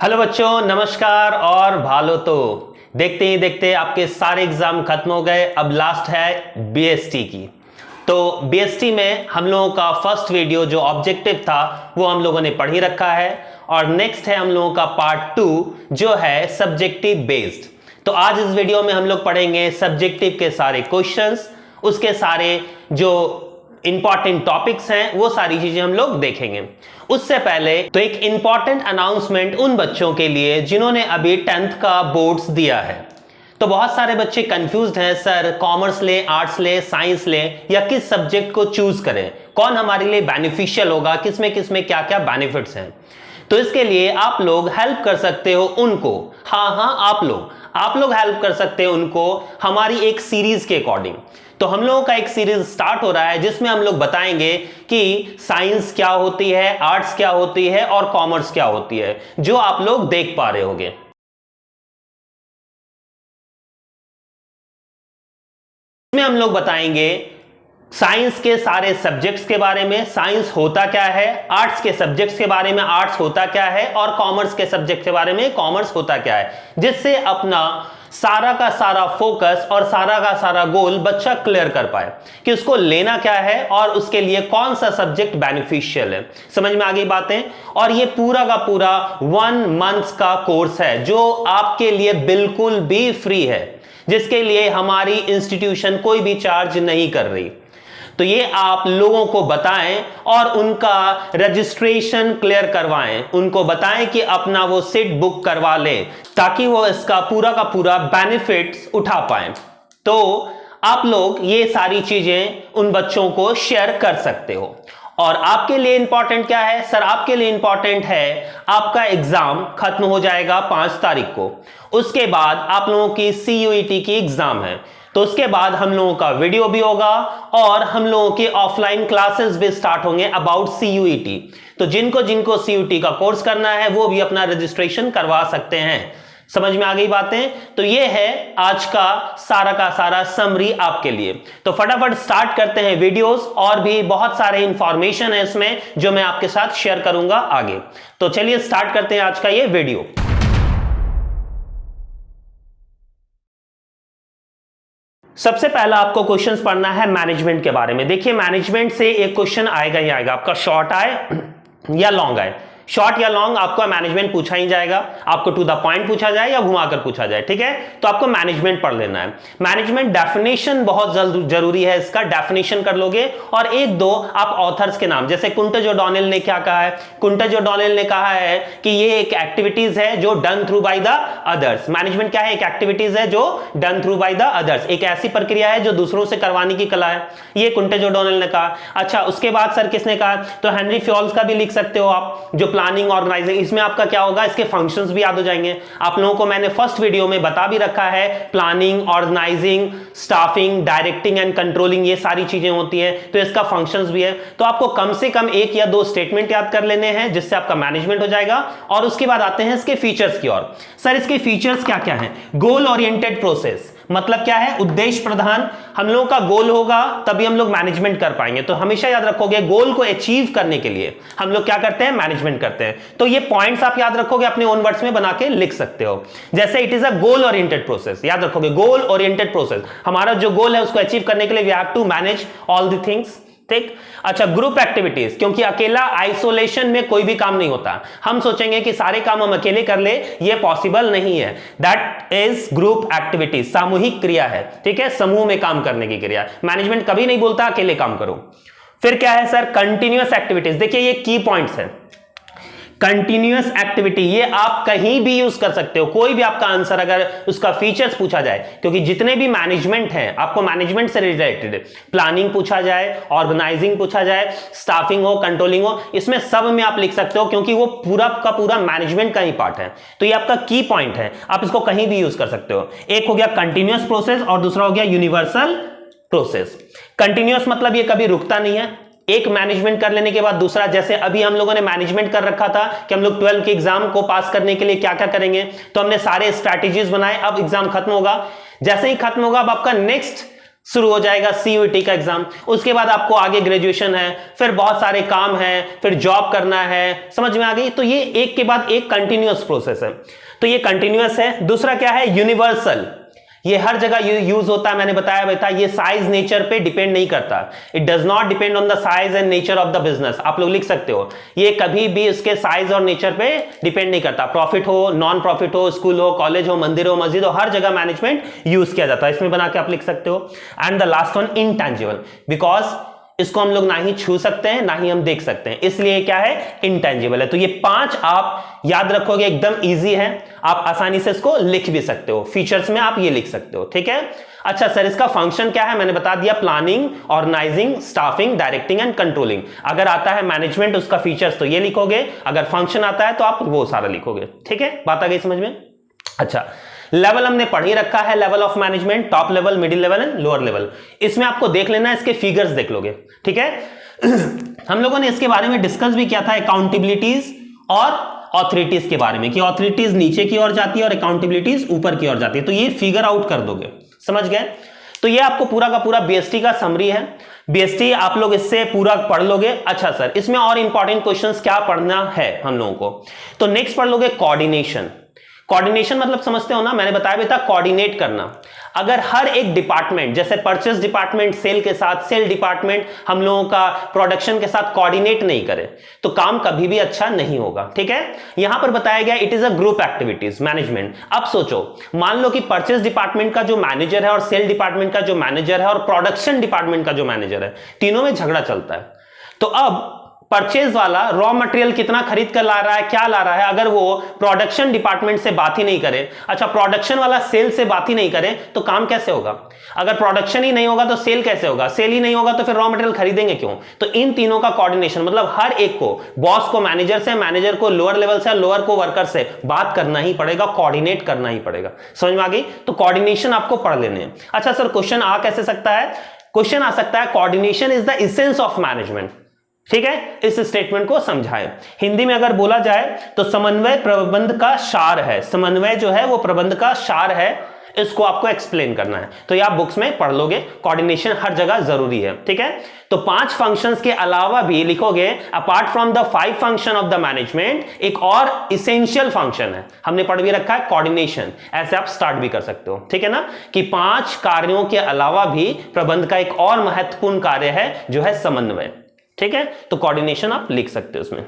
Hello बच्चों, नमस्कार और भालो। तो देखते ही देखते आपके सारे एग्जाम खत्म हो गए। अब लास्ट है बीएसटी की। तो बीएसटी में हम लोगों का फर्स्ट वीडियो जो ऑब्जेक्टिव था वो हम लोगों ने पढ़ ही रखा है, और नेक्स्ट है हम लोगों का पार्ट 2 जो है सब्जेक्टिव बेस्ड। तो आज इस वीडियो में हम लोग पढ़ेंगे सब्जेक्टिव के सारे क्वेश्चंस, उसके सारे जो इंपॉर्टेंट टॉपिक्स हैं वो सारी चीजें हम लोग देखेंगे। उससे पहले तो एक इंपॉर्टेंट अनाउंसमेंट उन बच्चों के लिए जिन्होंने अभी 10th का बोर्ड्स दिया है। तो बहुत सारे बच्चे कंफ्यूज्ड हैं, सर कॉमर्स ले, आर्ट्स ले, साइंस ले या किस सब्जेक्ट को चूज करें, कौन हमारे लिए बेनिफिशियल होगा, किसमें क्या क्या बेनिफिट्स हैं। तो इसके लिए आप लोग हेल्प कर सकते हो उनको। हाँ, आप लोग हेल्प कर सकते हो उनको हमारी एक सीरीज के अकॉर्डिंग। तो हम लोगों का एक सीरीज स्टार्ट हो रहा है जिसमें हम लोग बताएंगे कि साइंस क्या होती है, आर्ट्स क्या होती है और कॉमर्स क्या होती है, जो आप लोग देख पा रहे होंगे। इसमें हम लोग बताएंगे साइंस के सारे सब्जेक्ट्स के बारे में, साइंस होता क्या है, आर्ट्स के सब्जेक्ट्स के बारे में आर्ट्स होता क्या है, और कॉमर्स के सब्जेक्ट के बारे में कॉमर्स होता क्या है, जिससे अपना सारा का सारा फोकस और सारा का सारा गोल बच्चा क्लियर कर पाए कि उसको लेना क्या है और उसके लिए कौन सा सब्जेक्ट बेनिफिशियल है। समझ में आ गई बातें। और ये पूरा का पूरा 1 मंथ का कोर्स है जो आपके लिए बिल्कुल भी फ्री है, जिसके लिए हमारी इंस्टीट्यूशन कोई भी चार्ज नहीं कर रही। तो ये आप लोगों को बताएं और उनका रजिस्ट्रेशन क्लियर करवाएं, उनको बताएं कि अपना वो सीट बुक करवा लें ताकि वो इसका पूरा का पूरा बेनिफिट्स उठा पाएं। तो आप लोग ये सारी चीजें उन बच्चों को शेयर कर सकते हो। और आपके लिए इंपॉर्टेंट क्या है सर? आपके लिए इंपॉर्टेंट है आपका एग्जाम खत्म हो जाएगा 5 तारीख को। उसके बाद आप लोगों की CUET की एग्जाम है, तो उसके बाद हम लोगों का वीडियो भी होगा और हम लोगों के ऑफलाइन क्लासेस भी स्टार्ट होंगे अबाउट CUET। तो जिनको जिनको CUET का कोर्स करना है वो भी अपना रजिस्ट्रेशन करवा सकते हैं। समझ में आ गई बातें। तो ये है आज का सारा समरी आपके लिए। तो फटाफट स्टार्ट करते हैं वीडियोस, और भी बहुत सारे इंफॉर्मेशन है इसमें जो मैं आपके साथ शेयर करूंगा आगे। तो चलिए स्टार्ट करते हैं आज का ये वीडियो। सबसे पहला आपको क्वेश्चंस पढ़ना है मैनेजमेंट के बारे में। देखिए मैनेजमेंट से एक क्वेश्चन आएगा ही आएगा, आपका शॉर्ट आए या लॉन्ग आए। शॉर्ट या लॉन्ग आपको मैनेजमेंट पूछा ही जाएगा, आपको टू द पॉइंट पूछा जाए या घुमाकर पूछा जाए, ठीक है। तो आपको मैनेजमेंट पढ़ लेना है। मैनेजमेंट डेफिनेशन बहुत जरूरी है, इसका डेफिनेशन कर लोगे, और एक दो आप ऑथर्स के नाम, जैसे कुंटज ओडॉनेल ने क्या कहा है। कुंटज ओडॉनेल ने कहा है कि ये एक एक्टिविटीज है जो done through by the others. Management क्या है? एक एक्टिविटीज है जो done through by the others, एक ऐसी प्रक्रिया है जो दूसरों से करवाने की कला है, ये कुंटज ओडॉनेल ने कहा। अच्छा, उसके बाद सर किसने कहा? तो हेनरी फ्योल्स का भी लिख सकते हो आप, जो प्लानिंग ऑर्गेनाइजिंग, इसमें आपका क्या होगा, इसके फंक्शंस भी याद हो जाएंगे। आप लोगों को मैंने फर्स्ट वीडियो में बता भी रखा है, planning, organising, staffing, directing and controlling, ये सारी चीजें होती हैं, तो इसका फंक्शंस भी है। तो आपको कम से कम 1 या 2 स्टेटमेंट याद कर लेने हैं जिससे आपका मैनेजमेंट हो जाएगा। और उसके बाद आते हैं इसके फीचर्स की ओर। सर इसके फीचर्स क्या क्या है? गोल ओरिएंटेड प्रोसेस, मतलब क्या है? उद्देश्य प्रधान। हम लोगों का गोल होगा तभी हम लोग मैनेजमेंट कर पाएंगे। तो हमेशा याद रखोगे गोल को अचीव करने के लिए हम लोग क्या करते हैं? मैनेजमेंट करते हैं। तो ये पॉइंट्स आप याद रखोगे, अपने ओन वर्ड्स में बना के लिख सकते हो। जैसे it is a goal oriented process, याद रखोगे गोल ओरिएंटेड प्रोसेस, हमारा जो गोल है उसको अचीव करने के लिए we have to manage all the things, ठीक। अच्छा, ग्रुप एक्टिविटीज, क्योंकि अकेला आइसोलेशन में कोई भी काम नहीं होता। हम सोचेंगे कि सारे काम हम अकेले कर ले, ये पॉसिबल नहीं है। दैट इज ग्रुप एक्टिविटीज, सामूहिक क्रिया है, ठीक है, समूह में काम करने की क्रिया। मैनेजमेंट कभी नहीं बोलता अकेले काम करो। फिर क्या है सर? Continuous activities. देखिए ये की पॉइंट्स है। कंटिन्यूअस एक्टिविटी, ये आप कहीं भी यूज कर सकते हो, कोई भी आपका आंसर अगर उसका फीचर्स पूछा जाए, क्योंकि जितने भी मैनेजमेंट हैं आपको मैनेजमेंट से रिलेटेड, प्लानिंग पूछा जाए, ऑर्गेनाइजिंग पूछा जाए, स्टाफिंग हो, कंट्रोलिंग हो, इसमें सब में आप लिख सकते हो, क्योंकि वो पूरा का पूरा मैनेजमेंट का ही पार्ट है। तो ये आपका की पॉइंट है, आप इसको कहीं भी यूज कर सकते हो। एक हो गया कंटिन्यूअस प्रोसेस और दूसरा हो गया यूनिवर्सल प्रोसेस। कंटिन्यूअस मतलब ये कभी रुकता नहीं है, एक मैनेजमेंट कर लेने के बाद दूसरा। जैसे अभी हम लोगों ने मैनेजमेंट कर रखा था कि हम लोग 12 के एग्जाम को पास करने के लिए क्या क्या करेंगे, तो हमने सारे स्ट्रैटेजीज बनाए। अब एग्जाम खत्म होगा, जैसे ही खत्म होगा अब आपका नेक्स्ट शुरू हो जाएगा सीयूईटी का एग्जाम, उसके बाद आपको आगे ग्रेजुएशन है, फिर बहुत सारे काम है, फिर जॉब करना है, समझ में आ गई। तो ये एक के बाद एक कंटिन्यूअस प्रोसेस है, तो ये कंटिन्यूअस है। दूसरा क्या है, यूनिवर्सल, ये हर जगह यूज होता है, मैंने बताया बेटा ये साइज नेचर पे डिपेंड नहीं करता, it does not depend on the size and nature of the business. आप लोग लिख सकते हो ये कभी भी इसके साइज और नेचर पे डिपेंड नहीं करता, प्रॉफिट हो, नॉन प्रॉफिट हो, स्कूल हो, कॉलेज हो, मंदिर हो, मस्जिद हो, हर जगह मैनेजमेंट यूज किया जाता है, इसमें बना के आप लिख सकते हो। And the last one intangible, because इसको हम लोग ना ही छू सकते हैं ना ही हम देख सकते हैं, इसलिए क्या है, इंटेंजिबल है। तो ये 5 आप याद रखोगे, एकदम इजी है, आप आसानी से इसको लिख भी सकते हो, फीचर्स में आप ये लिख सकते हो, ठीक है। अच्छा सर इसका फंक्शन क्या है, मैंने बता दिया, planning, organising, staffing, directing and controlling. अगर आता है मैनेजमेंट उसका फीचर्स तो ये लिखोगे, अगर फंक्शन आता है तो आप वो सारा लिखोगे, ठीक है, बात आ गई समझ में। अच्छा लेवल हमने पढ़ ही रखा है, level of management, top level, middle level and lower level. इसमें आपको देख लेना है, इसके फिगर्स देख लोगे, ठीक है। हम लोगों ने इसके बारे में डिस्कस भी किया था, अकाउंटेबिलिटीज और ऑथोरिटीज के बारे में, कि ऑथोरिटीज नीचे की ओर जाती है और अकाउंटेबिलिटीज ऊपर की ओर जाती है, तो ये फिगर आउट कर दोगे, समझ गए। तो ये आपको पूरा का पूरा बीएसटी का समरी है, बीएसटी आप लोग इससे पूरा पढ़ लोगे। अच्छा सर इसमें और इंपॉर्टेंट क्वेश्चंस क्या पढ़ना है हम लोगों को, तो नेक्स्ट पढ़ लोगे कोऑर्डिनेशन। कोऑर्डिनेशन मतलब समझते हो ना, मैंने बताया भी था कोऑर्डिनेट करना। अगर हर एक डिपार्टमेंट, जैसे परचेस डिपार्टमेंट सेल के साथ, सेल डिपार्टमेंट हम लोगों का प्रोडक्शन के साथ कोऑर्डिनेट नहीं करे तो काम कभी भी अच्छा नहीं होगा, ठीक है। यहां पर बताया गया it is a group activities management. अब सोचो, मान लो कि परचेस डिपार्टमेंट का जो मैनेजर है और सेल डिपार्टमेंट का जो मैनेजर है और प्रोडक्शन डिपार्टमेंट का जो मैनेजर है, तीनों में झगड़ा चलता है। तो अब परचेज वाला रॉ मटेरियल कितना खरीद कर ला रहा है, क्या ला रहा है, अगर वो प्रोडक्शन डिपार्टमेंट से बात ही नहीं करे, अच्छा प्रोडक्शन वाला सेल से बात ही नहीं करे तो काम कैसे होगा। अगर प्रोडक्शन ही नहीं होगा तो सेल कैसे होगा, सेल ही नहीं होगा तो फिर रॉ मटेरियल खरीदेंगे क्यों। तो इन तीनों का कोऑर्डिनेशन मतलब हर एक को, बॉस को मैनेजर से, मैनेजर को लोअर लेवल से, लोअर को वर्कर से बात करना ही पड़ेगा, कोऑर्डिनेट करना ही पड़ेगा, समझ में आ गई। तो कोऑर्डिनेशन आपको पढ़ लेने हैं। अच्छा सर क्वेश्चन आ कैसे सकता है, क्वेश्चन आ सकता है coordination is the essence of management, ठीक है, इस स्टेटमेंट को समझाएं। हिंदी में अगर बोला जाए तो समन्वय प्रबंध का सार है, समन्वय जो है वो प्रबंध का सार है, इसको आपको एक्सप्लेन करना है। तो ये आप बुक्स में पढ़ लोगे, कोऑर्डिनेशन हर जगह जरूरी है, ठीक है। तो 5 फंक्शंस के अलावा भी लिखोगे, apart from the 5 function of the management एक और इसेंशियल फंक्शन है, हमने पढ़ भी रखा है, कोऑर्डिनेशन। ऐसे आप स्टार्ट भी कर सकते हो, ठीक है ना, कि 5 कार्यों के अलावा भी प्रबंध का एक और महत्वपूर्ण कार्य है जो है समन्वय, ठीक है। तो कोऑर्डिनेशन आप लिख सकते हो उसमें।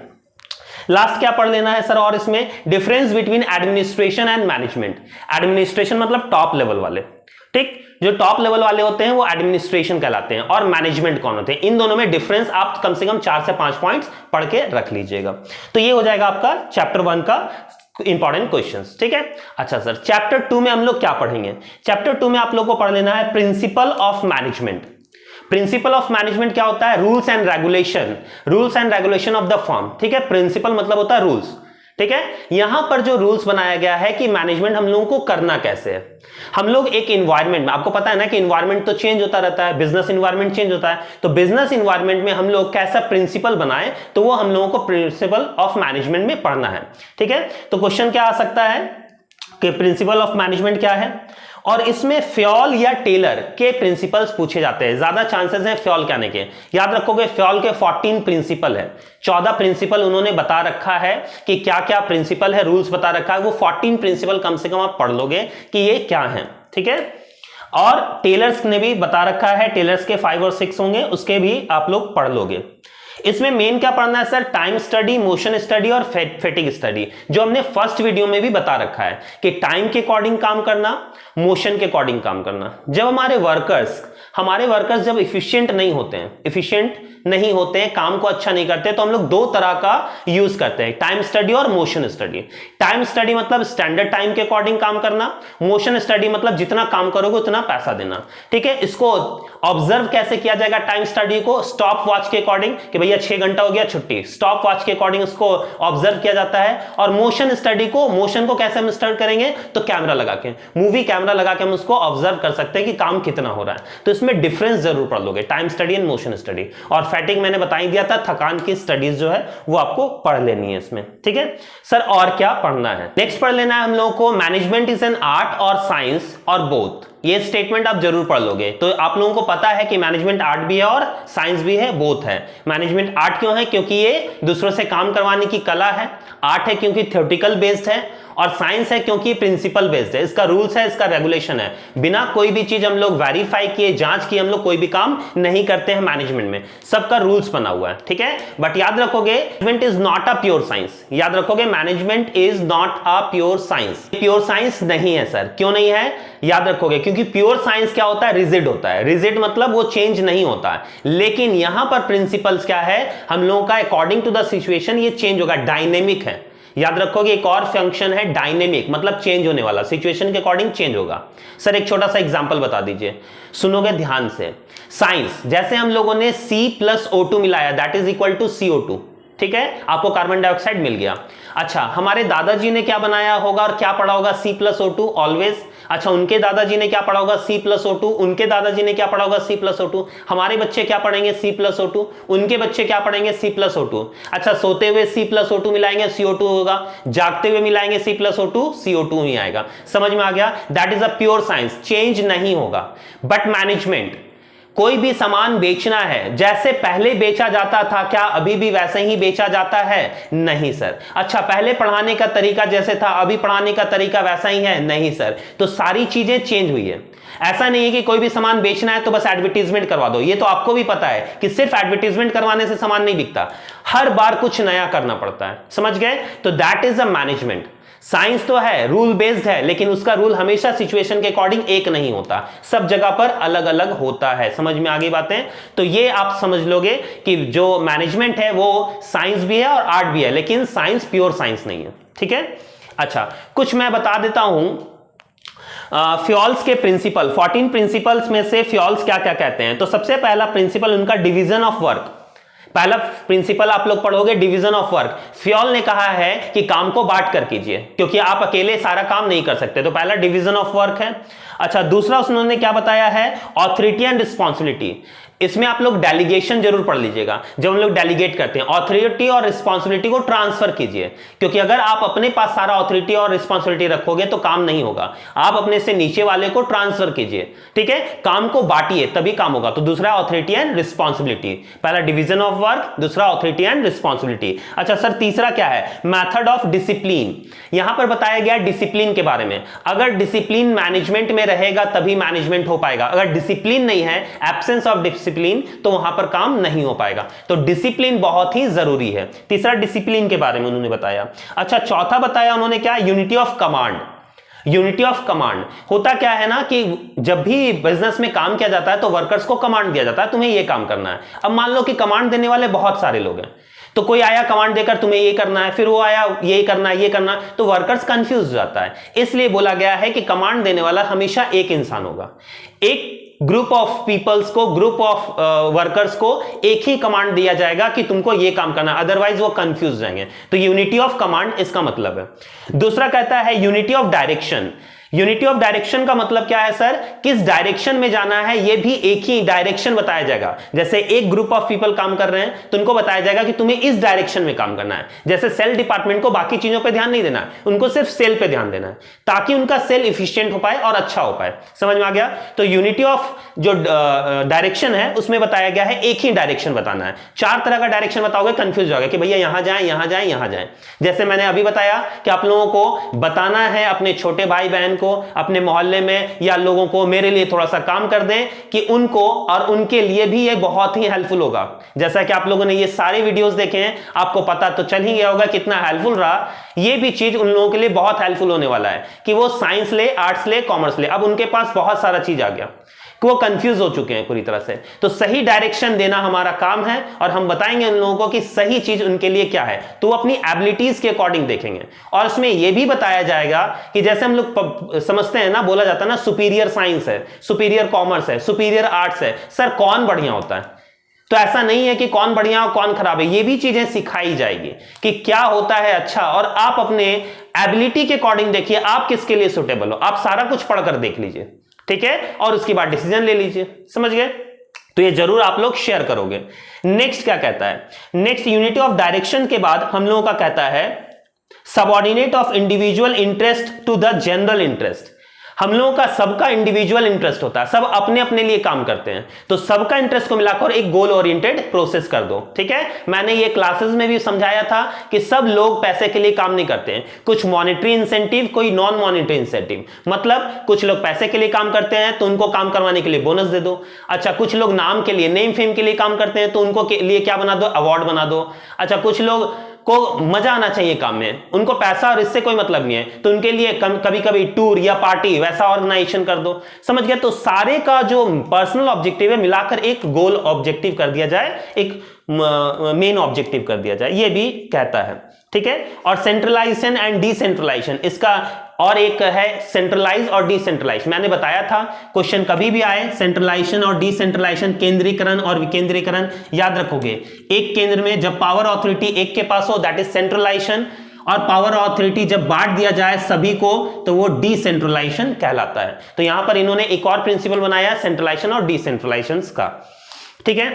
लास्ट क्या पढ़ लेना है सर, और इसमें difference between administration and management. Administration मतलब टॉप लेवल वाले, ठीक, जो टॉप लेवल वाले होते हैं वो एडमिनिस्ट्रेशन कहलाते हैं, और मैनेजमेंट कौन होते हैं, इन दोनों में डिफरेंस आप कम से कम 4 से 5 पॉइंट्स पढ़ के रख लीजिएगा। तो ये हो जाएगा आपका चैप्टर 1 का इंपॉर्टेंट क्वेश्चंस, ठीक है। अच्छा सर चैप्टर 2 में हम लोग क्या पढ़ेंगे, चैप्टर 2 में आप लोग को पढ़ लेना है principle of management. Principle of management क्या होता है, rules and regulation, rules and regulation of the firm, ठीक है। प्रिंसिपल मतलब होता है रूल्स, ठीक है। यहां पर जो रूल्स बनाया गया है कि मैनेजमेंट हम लोगों को करना कैसे है। हम लोग एक इन्वायरमेंट में, आपको पता है ना कि इन्वायरमेंट तो चेंज होता रहता है, बिजनेस इन्वायरमेंट चेंज होता है, तो बिजनेस इन्वायरमेंट में हम लोग कैसा प्रिंसिपल बनाए, तो वो हम लोगों को प्रिंसिपल ऑफ मैनेजमेंट में पढ़ना है, ठीक है। तो क्वेश्चन क्या आ सकता है कि प्रिंसिपल ऑफ मैनेजमेंट क्या है, और इसमें फ्योल या टेलर के प्रिंसिपल्स पूछे जाते हैं, ज्यादा चांसेस हैं फ्योल के आने के। याद रखोगे फ्योल के 14 प्रिंसिपल है, 14 प्रिंसिपल उन्होंने बता रखा है कि क्या क्या प्रिंसिपल है, रूल्स बता रखा है, वो 14 प्रिंसिपल कम से कम आप पढ़ लोगे कि ये क्या है, ठीक है। और टेलर्स ने भी बता रखा है, टेलर्स के 5 और 6 होंगे, उसके भी आप लोग पढ़ लोगे। इसमें मेन क्या पढ़ना है sir, time study, motion study और फैटिग स्टडी, जो हमने फर्स्ट वीडियो में भी बता रखा है कि टाइम के अकॉर्डिंग काम करना, मोशन के अकॉर्डिंग काम करना। जब हमारे वर्कर्स जब इफिशिएंट नहीं होते हैं, काम को अच्छा नहीं करते, तो हम लोग 2 तरह का यूज करते हैं, टाइम स्टडी और मोशन स्टडी। टाइम स्टडी मतलब स्टैंडर्ड टाइम के अकॉर्डिंग काम करना, मोशन स्टडी मतलब जितना काम करोगे उतना पैसा देना, ठीक है। इसको ऑब्जर्व कैसे किया जाएगा टाइम स्टडी को, स्टॉप वॉच के अकॉर्डिंग कि भैया 6 घंटा हो गया छुट्टी, स्टॉप वॉच के अकॉर्डिंग उसको ऑब्जर्व किया जाता है। और मोशन स्टडी को, मोशन को कैसे हम स्टडी करेंगे, तो कैमरा लगा के, मूवी कैमरा लगा के हम उसको ऑब्जर्व कर सकते हैं कि काम कितना हो रहा है। तो इसमें डिफरेंस जरूर पढ़ लोगे, time study and motion study. और फैटिग मैंने बता ही दिया था, थकान की स्टडीज जो है वो आपको पढ़ लेनी है इसमें, ठीक है सर। और क्या पढ़ना है, नेक्स्ट पढ़ लेना है हम लोगों को मैनेजमेंट इज एन आर्ट और साइंस और बोथ। ये स्टेटमेंट आप जरूर पढ़ लोगे। तो आप लोगों को पता है कि मैनेजमेंट आर्ट भी है और साइंस भी है, बोथ है। मैनेजमेंट आर्ट क्यों है? क्योंकि ये दूसरों से काम करवाने की कला है। आर्ट है क्योंकि थ्योरेटिकल बेस्ड है, और साइंस है क्योंकि प्रिंसिपल बेस्ड है। इसका रूल्स है, इसका रेगुलेशन है। बिना कोई भी चीज हम लोग वेरीफाई किए, जांच किए, हम लोग कोई भी काम नहीं करते हैं मैनेजमेंट में। सबका रूल्स बना हुआ है, ठीक है। बट याद रखोगे, management is not a pure science. याद रखोगे, management is not a pure science. Pure science नहीं है सर। क्यों नहीं है? याद रखोगे, क्योंकि प्योर साइंस क्या होता है? रिजिड होता है। रिजिड मतलब वो चेंज नहीं होता है। लेकिन यहां पर प्रिंसिपल्स क्या है हम लोगों का? अकॉर्डिंग टू द सिचुएशन ये चेंज होगा, डायनेमिक है। याद रखोगे, एक और फंक्शन है डायनेमिक, मतलब चेंज होने वाला, सिचुएशन के अकॉर्डिंग चेंज होगा। सर एक छोटा सा एग्जांपल बता दीजिए, सुनोगे ध्यान से। साइंस, जैसे हम लोगों ने C+O2 मिलाया, that is equal to CO2, ठीक है, आपको कार्बन डाइऑक्साइड मिल गया। अच्छा, हमारे दादाजी ने क्या बनाया होगा और क्या पढ़ा होगा? C+O2 always. अच्छा, उनके दादाजी ने क्या पढ़ा होगा? C+O2। उनके दादाजी ने क्या पढ़ा होगा? C+O2। हमारे बच्चे क्या पढ़ेंगे? C+O2। उनके बच्चे क्या पढ़ेंगे? C+O2। अच्छा, सोते हुए C+O2 मिलाएंगे, CO2 होगा। जागते हुए मिलाएंगे C+O2, CO2 ही आएगा। समझ में आ गया? That is a pure science, change नहीं होगा। बट मैनेजमेंट, कोई भी सामान बेचना है, जैसे पहले बेचा जाता था, क्या अभी भी वैसे ही बेचा जाता है? नहीं सर। अच्छा, पहले पढ़ाने का तरीका जैसे था, अभी पढ़ाने का तरीका वैसा ही है? नहीं सर। तो सारी चीजें चेंज हुई है। ऐसा नहीं है कि कोई भी सामान बेचना है तो बस एडवर्टीजमेंट करवा दो। ये तो आपको भी पता है कि सिर्फ एडवर्टीजमेंट करवाने से सामान नहीं बिकता, हर बार कुछ नया करना पड़ता है। समझ गए? तो that is a management. Science तो है, रूल बेस्ड है, लेकिन उसका रूल हमेशा सिचुएशन के अकॉर्डिंग एक नहीं होता, सब जगह पर अलग अलग होता है। समझ में आ गई बातें? तो ये आप समझ लोगे कि जो मैनेजमेंट है वो साइंस भी है और आर्ट भी है, लेकिन साइंस प्योर साइंस नहीं है, ठीक है। अच्छा, कुछ मैं बता देता हूं फ्यूल्स के प्रिंसिपल। 14 प्रिंसिपल्स में से फ्यूल्स क्या क्या कहते हैं। तो सबसे पहला प्रिंसिपल उनका डिवीजन ऑफ वर्क। पहला प्रिंसिपल आप लोग पढ़ोगे, डिवीजन ऑफ वर्क। फ्यूल ने कहा है कि काम को बांट कर कीजिए, क्योंकि आप अकेले सारा काम नहीं कर सकते। तो पहला डिवीजन ऑफ वर्क है। अच्छा, दूसरा उन्होंने क्या बताया है? Authority and responsibility. इसमें आप लोग डेलीगेशन जरूर पढ़ लीजिएगा। जब हम लोग डेलीगेट करते हैं, ऑथोरिटी और रिस्पॉन्सिबिलिटी को ट्रांसफर कीजिए, क्योंकि अगर आप अपने पास सारा ऑथोरिटी और रिस्पॉन्सिबिलिटी रखोगे तो काम नहीं होगा। आप अपने से नीचे वाले को ट्रांसफर कीजिए, ठीक है, काम को बांटिए, तभी काम होगा। तो दूसरा ऑथोरिटी एंड रिस्पॉन्सिबिलिटी, पहला डिवीजन ऑफ वर्क, दूसरा ऑथोरिटी एंड रिस्पॉन्सिबिलिटी। अच्छा सर, तीसरा क्या है? Method of discipline. यहां पर बताया गया डिसिप्लिन के बारे में। अगर डिसिप्लिन मैनेजमेंट में रहेगा तभी मैनेजमेंट हो पाएगा। अगर डिसिप्लिन नहीं है, एब्सेंस ऑफ डिसिप्लिन, तो वहां पर काम नहीं हो पाएगा। तो डिसिप्लिन बहुत ही जरूरी है। तीसरा डिसिप्लिन के बारे में उन्होंने बताया। अच्छा, चौथा बताया उन्होंने क्या? Unity of command. Unity of command होता क्या है ना कि जब भी बिजनेस में काम किया जाता है तो वर्कर्स को कमांड दिया जाता है, तुम्हें यह काम करना है। अब मान लो कि कमांड देने वाले बहुत सारे लोग हैं, तो कोई आया कमांड देकर तुम्हें ये करना है, फिर वो आया ये करना है, ये करना है, तो वर्कर्स कंफ्यूज हो जाता है। इसलिए बोला गया है कि कमांड देने वाला हमेशा एक इंसान होगा। एक ग्रुप ऑफ पीपल्स को, ग्रुप ऑफ वर्कर्स को एक ही कमांड दिया जाएगा कि तुमको ये काम करना है, अदरवाइज वो कंफ्यूज जाएंगे। तो यूनिटी ऑफ कमांड इसका मतलब है। दूसरा कहता है unity of direction. Unity of direction का मतलब क्या है सर? किस डायरेक्शन में जाना है, यह भी एक ही डायरेक्शन बताया जाएगा। जैसे एक ग्रुप ऑफ पीपल काम कर रहे हैं तो उनको बताया जाएगा कि तुम्हें इस डायरेक्शन में काम करना है। जैसे सेल डिपार्टमेंट को बाकी चीजों पे ध्यान नहीं देना है, उनको सिर्फ सेल पे ध्यान देना है, ताकि उनका सेल इफिशिएंट हो पाए और अच्छा हो पाए। समझ में आ गया? तो यूनिटी ऑफ जो डायरेक्शन है उसमें बताया गया है एक ही डायरेक्शन बताना है। चार तरह का डायरेक्शन बताओगे कंफ्यूज होगा कि भैया यहां जाएं, यहां जाएं, यहां जाएं। जैसे मैंने अभी बताया कि आप लोगों को बताना है अपने छोटे भाई बहन को, अपने मोहल्ले में या लोगों को, मेरे लिए थोड़ा सा काम कर दें कि उनको और उनके लिए भी ये बहुत ही हेल्पफुल होगा। जैसा कि आप लोगों ने ये सारे वीडियोस देखे हैं, आपको पता तो चल ही गया होगा कितना हेल्पफुल रहा। ये भी चीज उन लोगों के लिए बहुत हेल्पफुल होने वाला है कि वो साइंस ले, आर्ट्स ले, कॉमर्स ले, अब उनके पास बहुत सारा चीज आ गया कि वो कंफ्यूज हो चुके हैं पूरी तरह से। तो सही डायरेक्शन देना हमारा काम है और हम बताएंगे उन लोगों को कि सही चीज उनके लिए क्या है, तो वो अपनी एबिलिटीज के अकॉर्डिंग देखेंगे। और इसमें यह भी बताया जाएगा कि जैसे हम लोग समझते हैं ना, बोला जाता है ना सुपीरियर साइंस है, सुपीरियर कॉमर्स है, सुपीरियर आर्ट्स है, सर कौन बढ़िया होता है? तो ऐसा नहीं है कि कौन बढ़िया और कौन खराब है, ये भी चीजें सिखाई जाएगी कि क्या होता है अच्छा, और आप अपने एबिलिटी के अकॉर्डिंग देखिए आप किसके लिए सुटेबल हो। आप सारा कुछ पढ़कर देख लीजिए, ठीक है, और उसके बाद डिसीजन ले लीजिए। समझ गए? तो ये जरूर आप लोग शेयर करोगे। नेक्स्ट क्या कहता है? नेक्स्ट यूनिटी ऑफ डायरेक्शन के बाद हम लोगों का कहता है subordinate of individual interest to the general interest. हम लोगों का सबका इंडिविजुअल इंटरेस्ट होता है, सब अपने अपने लिए काम करते हैं, तो सबका इंटरेस्ट को मिलाकर एक गोल ओरिएंटेड प्रोसेस कर दो। ठीक है, मैंने ये क्लासेस में भी समझाया था कि सब लोग पैसे के लिए काम नहीं करते हैं, कुछ मॉनेटरी इंसेंटिव, कोई नॉन मॉनेटरी इंसेंटिव। मतलब कुछ लोग पैसे के लिए काम करते हैं तो उनको काम करवाने के लिए बोनस दे दो। अच्छा, कुछ लोग नाम के लिए, नेम फेम के लिए काम करते हैं तो उनको के लिए क्या बना दो, अवार्ड बना दो। अच्छा, कुछ लोग को मजा आना चाहिए काम में, उनको पैसा और इससे कोई मतलब नहीं है, तो उनके लिए कभी कभी टूर या पार्टी वैसा ऑर्गेनाइजेशन कर दो। समझ गया? तो सारे का जो पर्सनल ऑब्जेक्टिव है मिलाकर एक गोल ऑब्जेक्टिव कर दिया जाए, एक मेन ऑब्जेक्टिव कर दिया जाए, ये भी कहता है। ठीक है, और सेंट्रलाइजेशन एंड डिसेंट्रलाइजेशन, इसका और एक है सेंट्रलाइज और डिसेंट्रलाइज। मैंने बताया था क्वेश्चन कभी भी आए, सेंट्रलाइजेशन और डिसेंट्रलाइजेशन, केंद्रीकरण और विकेंद्रीकरण, याद रखोगे। एक केंद्र में जब पावर अथॉरिटी एक के पास हो दैट इज सेंट्रलाइजेशन, और पावर अथॉरिटी जब बांट दिया जाए सभी को तो वो डिसेंट्रलाइजेशन कहलाता है। तो यहां पर इन्होंने एक और प्रिंसिपल बनाया सेंट्रलाइजेशन और डिसेंट्रलाइजेशन का। ठीक है,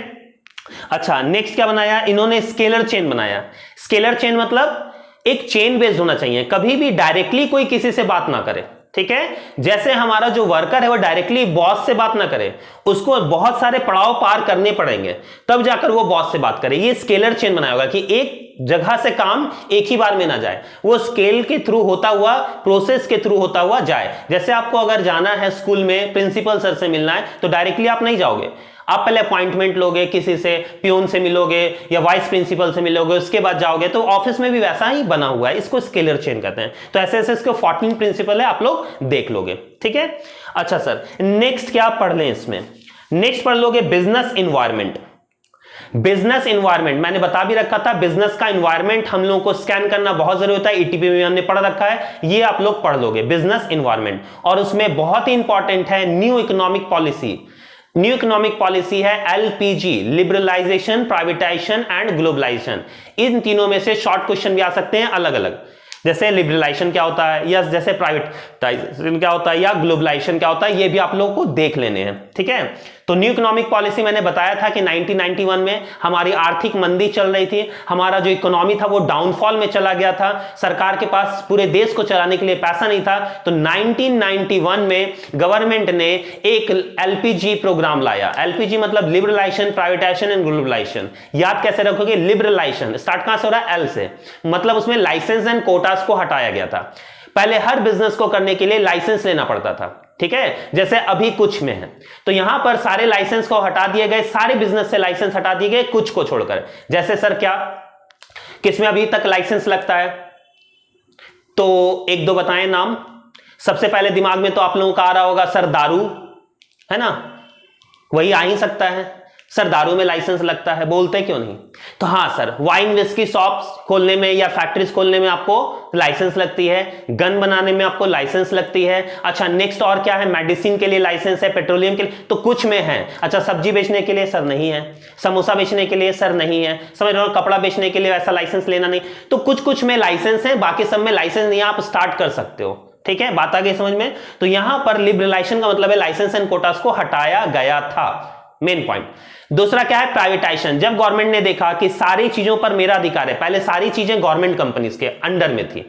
अच्छा नेक्स्ट क्या बनाया इन्होंने, स्केलर चेन बनाया। स्केलर चेन मतलब एक चेन बेस्ड होना चाहिए, कभी भी डायरेक्टली कोई किसी से बात ना करे। ठीक है, जैसे हमारा जो वर्कर है वो डायरेक्टली बॉस से बात ना करे, उसको बहुत सारे पड़ाव पार करने पड़ेंगे तब जाकर वो बॉस से बात करे। ये स्केलर चेन बनाया होगा कि एक जगह से काम एक ही बार में ना जाए, वो स्केल के थ्रू होता हुआ, प्रोसेस के थ्रू होता हुआ जाए। जैसे आपको अगर जाना है स्कूल में प्रिंसिपल सर से मिलना है तो डायरेक्टली आप नहीं जाओगे, आप पहले अपॉइंटमेंट लोगे, किसी से पियोन से मिलोगे या वाइस प्रिंसिपल से मिलोगे, उसके बाद जाओगे। तो ऑफिस में भी वैसा ही बना हुआ है, इसको स्केलर चेन कहते हैं। तो ऐसे ऐसे इसके 14 प्रिंसिपल है, आप लोग देख लोगे। ठीक है, अच्छा सर नेक्स्ट क्या पढ़ लें इसमें, नेक्स्ट पढ़ लोगे बिजनेस इन्वायरमेंट। बिजनेस इन्वायरमेंट मैंने बता भी रखा था, बिजनेस का इन्वायरमेंट हम लोगों को स्कैन करना बहुत जरूरी होता है, ईटीपी में हमने पढ़ रखा है, ये आप लोग पढ़ लोगे बिजनेस इन्वायरमेंट। और उसमें बहुत ही इंपॉर्टेंट है new economic policy. New economic policy है LPG, liberalisation, privatisation and globalisation. इन तीनों में से शॉर्ट क्वेश्चन भी आ सकते हैं अलग अलग, जैसे लिबरलाइजेशन क्या होता है, या जैसे प्राइवेटाइजेशन क्या होता है, या ग्लोबलाइजेशन क्या होता है, ये भी आप लोगों को देख लेने हैं। ठीक है, तो न्यू इकोनॉमिक पॉलिसी मैंने बताया था कि 1991 में हमारी आर्थिक मंदी चल रही थी, हमारा जो इकोनॉमी था वो डाउनफॉल में चला गया था, सरकार के पास पूरे देश को चलाने के लिए पैसा नहीं था। तो 1991 में गवर्नमेंट ने एक एलपीजी प्रोग्राम लाया। एलपीजी मतलब लिबरलाइजेशन, प्राइवेटाइजेशन एंड ग्लोबलाइजेशन। याद कैसे रखोगे, लिबरलाइजेशन स्टार्ट कहां से हो रहा है, एल से, मतलब उसमें लाइसेंस एंड कोटास को हटाया गया था। पहले हर बिजनेस को करने के लिए लाइसेंस लेना पड़ता था। ठीक है, जैसे अभी कुछ में है, तो यहां पर सारे लाइसेंस को हटा दिए गए, सारे बिजनेस से लाइसेंस हटा दिए गए, कुछ को छोड़कर। जैसे सर क्या, किसमें अभी तक लाइसेंस लगता है, तो एक दो बताएं नाम। सबसे पहले दिमाग में तो आप लोगों का आ रहा होगा सर दारू, है ना, वही आ ही सकता है। सर दारू में लाइसेंस लगता है, बोलते क्यों नहीं? तो हाँ सर, वाइन विस्की शॉप्स खोलने में या फैक्ट्रीज खोलने में आपको लाइसेंस लगती है, गन बनाने में आपको लाइसेंस लगती है। अच्छा नेक्स्ट और क्या है, मेडिसिन के लिए लाइसेंस है, पेट्रोलियम के लिए तो कुछ में है। अच्छा सब्जी बेचने के लिए सर नहीं है, समोसा बेचने के लिए सर नहीं है, समझ रहे हो, कपड़ा बेचने के लिए वैसा लाइसेंस लेना नहीं। तो कुछ कुछ में लाइसेंस है, बाकी सब में लाइसेंस नहीं, आप स्टार्ट कर सकते हो। ठीक है, बात आ गई समझ में। तो यहां पर लिबरलाइजेशन का मतलब है लाइसेंस एंड कोटास को हटाया गया था, मेन पॉइंट। दूसरा क्या है, प्राइवेटाइजेशन। जब गवर्नमेंट ने देखा कि सारी चीजों पर मेरा अधिकार है, पहले सारी चीजें गवर्नमेंट कंपनीज के अंडर में थी,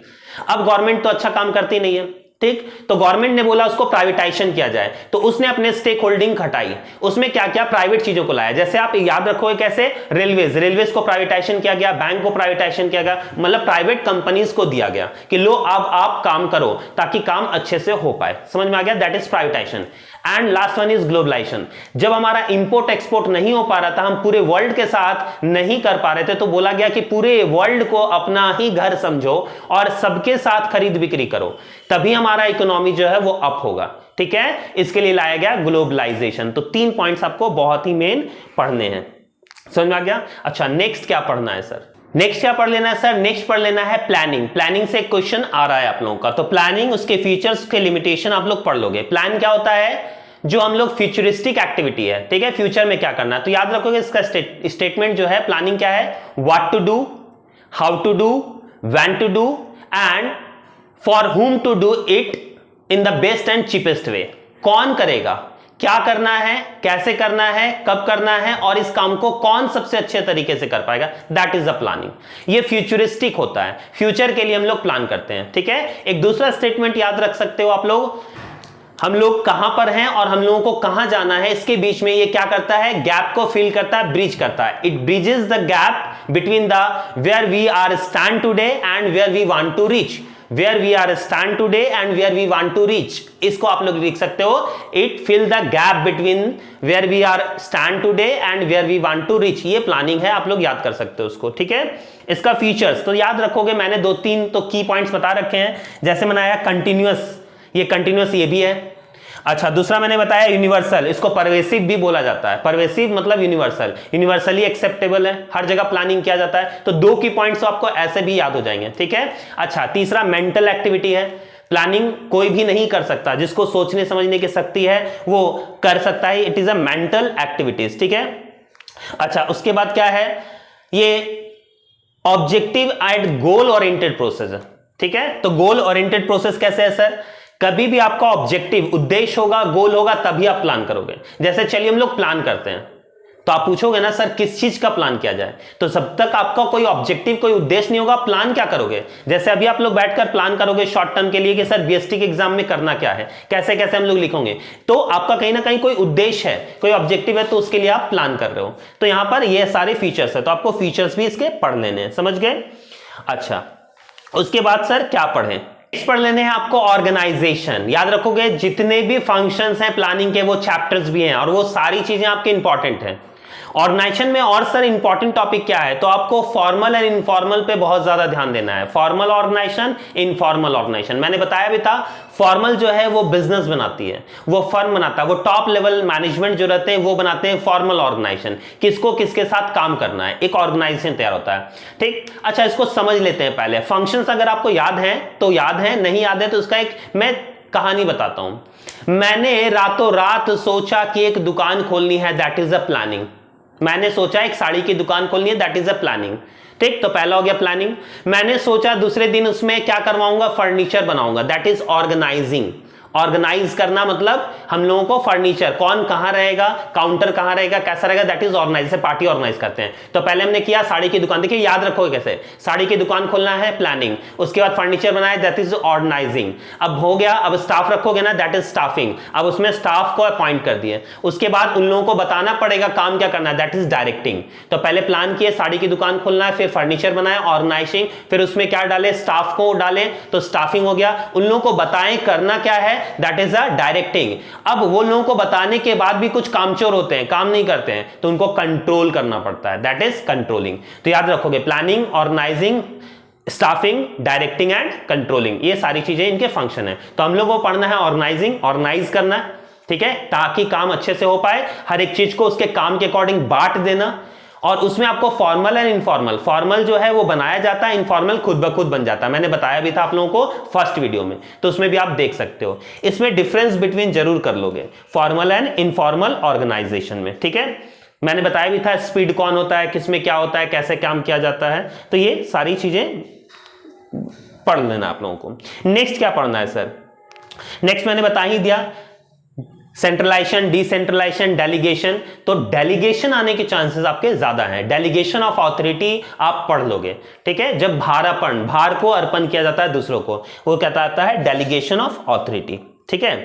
अब गवर्नमेंट तो अच्छा काम करती नहीं है, ठीक, तो गवर्नमेंट ने बोला उसको प्राइवेटाइजेशन किया जाए, तो उसने अपने स्टेक होल्डिंग घटाई। उसमें क्या क्या, प्राइवेट चीजों को लाया। जैसे आप याद रखोगे कैसे, रेलवेज को प्राइवेटाइजेशन किया गया, बैंक को प्राइवेटाइजेशन किया गया, मतलब प्राइवेट कंपनीज को दिया गया कि लो अब आप काम करो ताकि काम अच्छे से हो पाए। समझ में आ गया, that is privatisation. And last one is globalisation. जब हमारा इंपोर्ट एक्सपोर्ट नहीं हो पा रहा था, हम पूरे वर्ल्ड के साथ नहीं कर पा रहे थे, तो बोला गया कि पूरे वर्ल्ड को अपना ही घर समझो और सबके साथ खरीद बिक्री करो, तभी हमारा इकोनॉमी जो है वो अप होगा। ठीक है, इसके लिए लाया गया ग्लोबलाइजेशन। तो 3 पॉइंट्स आपको बहुत ही मेन पढ़ने हैं, समझ में आ गया। अच्छा नेक्स्ट क्या पढ़ना है सर, नेक्स्ट क्या पढ़ लेना है सर, नेक्स्ट पढ़ लेना है प्लानिंग। प्लानिंग से एक क्वेश्चन आ रहा है आप लोगों का, तो प्लानिंग, उसके फीचर्स, के लिमिटेशन आप लोग पढ़ लोगे। प्लान क्या होता है, जो हम लोग फ्यूचरिस्टिक एक्टिविटी है, ठीक है, फ्यूचर में क्या करना है। तो याद रखोगे इसका स्टेटमेंट जो है, प्लानिंग क्या है, what to do, how to do, when to do and for whom to do it in the best and cheapest way. कौन करेगा, क्या करना है, कैसे करना है, कब करना है, और इस काम को कौन सबसे अच्छे तरीके से कर पाएगा, दैट इज द प्लानिंग। ये फ्यूचरिस्टिक होता है, फ्यूचर के लिए हम लोग प्लान करते हैं। ठीक है, एक दूसरा स्टेटमेंट याद रख सकते हो आप लोग, हम लोग कहां पर हैं और हम लोगों को कहां जाना है, इसके बीच में ये क्या करता है, गैप को फिल करता है, ब्रिज करता है। It bridges the gap between the where we are stand today and where we want to reach, where we are stand today and where we want to reach. इसको आप लोग लिख सकते हो, it fill the gap between where we are stand today and where we want to reach. ये planning है, आप लोग याद कर सकते हो उसको, ठीक है। इसका फीचर्स तो याद रखोगे, मैंने 2-3 तो की पॉइंट्स बता रखे हैं। जैसे मैंने आया कंटिन्यूअस, ये कंटिन्यूअस ये भी है। अच्छा, दूसरा मैंने बताया यूनिवर्सल, इसको परवेसिव भी बोला जाता है। परवेसिव मतलब यूनिवर्सल, यूनिवर्सली एक्सेप्टेबल है, हर जगह प्लानिंग किया जाता है। तो 2 की पॉइंट्स आपको ऐसे भी याद हो जाएंगे, ठीक है। अच्छा, तीसरा मेंटल एक्टिविटी है। प्लानिंग कोई भी नहीं कर सकता, जिसको सोचने समझने की शक्ति है वो कर सकता है। It is a mental activities, ठीक है। अच्छा, उसके बाद क्या है, ये objective and goal oriented process है, ठीक है। तो गोल ओरिएंटेड प्रोसेस कैसे है सर, कभी भी आपका ऑब्जेक्टिव उद्देश्य होगा, गोल होगा, तभी आप प्लान करोगे। जैसे चलिए हम लोग प्लान करते हैं, तो आप पूछोगे ना सर किस चीज का प्लान किया जाए, तो जब तक आपका कोई ऑब्जेक्टिव कोई उद्देश्य नहीं होगा, प्लान क्या करोगे। जैसे अभी आप लोग बैठकर प्लान करोगे शॉर्ट टर्म के लिए कि सर बीएसटी के एग्जाम में करना क्या है, कैसे कैसे हम लोग लिखेंगे, तो आपका कहीं ना कहीं कोई उद्देश्य है, कोई ऑब्जेक्टिव है, तो उसके लिए आप प्लान कर रहे हो। तो यहां पर ये सारे फीचर्स है, तो आपको फीचर्स भी इसके पढ़ लेने हैं, समझ गए। अच्छा, उसके बाद सर क्या पढ़ें, पढ़ लेने हैं आपको ऑर्गेनाइजेशन। याद रखोगे जितने भी फंक्शंस हैं प्लानिंग के, वो चैप्टर्स भी हैं और वो सारी चीजें आपके इंपॉर्टेंट हैं ऑर्गेनाइजेशन में। और सर इंपॉर्टेंट टॉपिक क्या है, तो आपको फॉर्मल एंड इनफॉर्मल पे बहुत ज्यादा ध्यान देना है। फॉर्मल ऑर्गेनाइजेशन, इनफॉर्मल ऑर्गेनाइजेशन, मैंने बताया भी था। फॉर्मल जो है वो बिजनेस बनाती है, वो फर्म बनाता है, वो टॉप लेवल मैनेजमेंट जो रहते हैं वो बनाते हैं फॉर्मल ऑर्गेनाइजेशन, किसको किसके साथ काम करना है, एक ऑर्गेनाइजेशन तैयार होता है, ठीक। अच्छा, इसको समझ लेते हैं पहले। फंक्शंस अगर आपको याद है तो याद है, नहीं याद है तो उसका एक मैं कहानी बताता हूं। मैंने रातों रात सोचा कि एक दुकान खोलनी है, दैट इज अ प्लानिंग। मैंने सोचा एक साड़ी की दुकान खोलनी है, दैट इज अ प्लानिंग, ठीक। तो पहला हो गया प्लानिंग। मैंने सोचा दूसरे दिन उसमें क्या करवाऊंगा, फर्नीचर बनाऊंगा, दैट इज ऑर्गेनाइजिंग। ऑर्गेनाइज करना मतलब हम लोगों को फर्नीचर, कौन कहां रहेगा, काउंटर कहां रहेगा, कैसा रहेगा, दैट इज ऑर्गेनाइज। से पार्टी ऑर्गेनाइज करते हैं। तो पहले हमने किया साड़ी की दुकान, देखिए याद रखोगे कैसे, साड़ी की दुकान खोलना है, प्लानिंग। उसके बाद फर्नीचर बनाया, दैट इज ऑर्गेनाइजिंग। अब हो गया, अब स्टाफ रखोगे ना, दैट इज स्टाफिंग। अब उसमें स्टाफ को अपॉइंट कर दिए। उसके बाद उन लोगों को बताना पड़ेगा काम क्या करना है, दैट इज डायरेक्टिंग। तो पहले प्लान किए साड़ी की दुकान खोलना है, फिर फर्नीचर बनाया, ऑर्गेनाइजिंग, फिर उसमें क्या डाले, स्टाफ को डाले, तो स्टाफिंग हो गया। उन लोगों को बताएं करना क्या है, दैट इज अ डायरेक्टिंग। अब वो लोगों को बताने के बाद भी कुछ कामचोर होते हैं, काम नहीं करते हैं, तो उनको कंट्रोल करना पड़ता है, दैट इज कंट्रोलिंग। तो याद रखोगे planning, organising, staffing, directing and controlling, ये सारी चीजें इनके फंक्शन है। तो हम लोग को पढ़ना है ऑर्गेनाइजिंग, ऑर्गेनाइज करना, ठीक है, ताकि काम अच्छे से हो पाए, हर एक चीज को उसके काम के अकॉर्डिंग बांट देना। और उसमें आपको फॉर्मल एंड इनफॉर्मल, फॉर्मल जो है वो बनाया जाता है, इनफॉर्मल खुद ब खुद बन जाता है। मैंने बताया भी था आप लोगों को फर्स्ट वीडियो में, तो उसमें भी आप देख सकते हो। इसमें डिफरेंस बिटवीन जरूर कर लोगे फॉर्मल एंड इनफॉर्मल ऑर्गेनाइजेशन में, ठीक है। मैंने बताया भी था स्पीड कौन होता है, किसमें क्या होता है, कैसे काम किया जाता है, तो ये सारी चीजें पढ़ लेना आप लोगों को। नेक्स्ट क्या पढ़ना है सर, नेक्स्ट मैंने बता ही दिया, सेंट्रलाइजेशन, डिसेंट्रलाइजेशन, डेलीगेशन। तो डेलीगेशन आने के चांसेस आपके ज्यादा हैं। डेलीगेशन ऑफ अथॉरिटी आप पढ़ लोगे, ठीक है। जब भारापन, भार को अर्पण किया जाता है दूसरों को, वो कहता आता है डेलीगेशन ऑफ अथॉरिटी, ठीक है।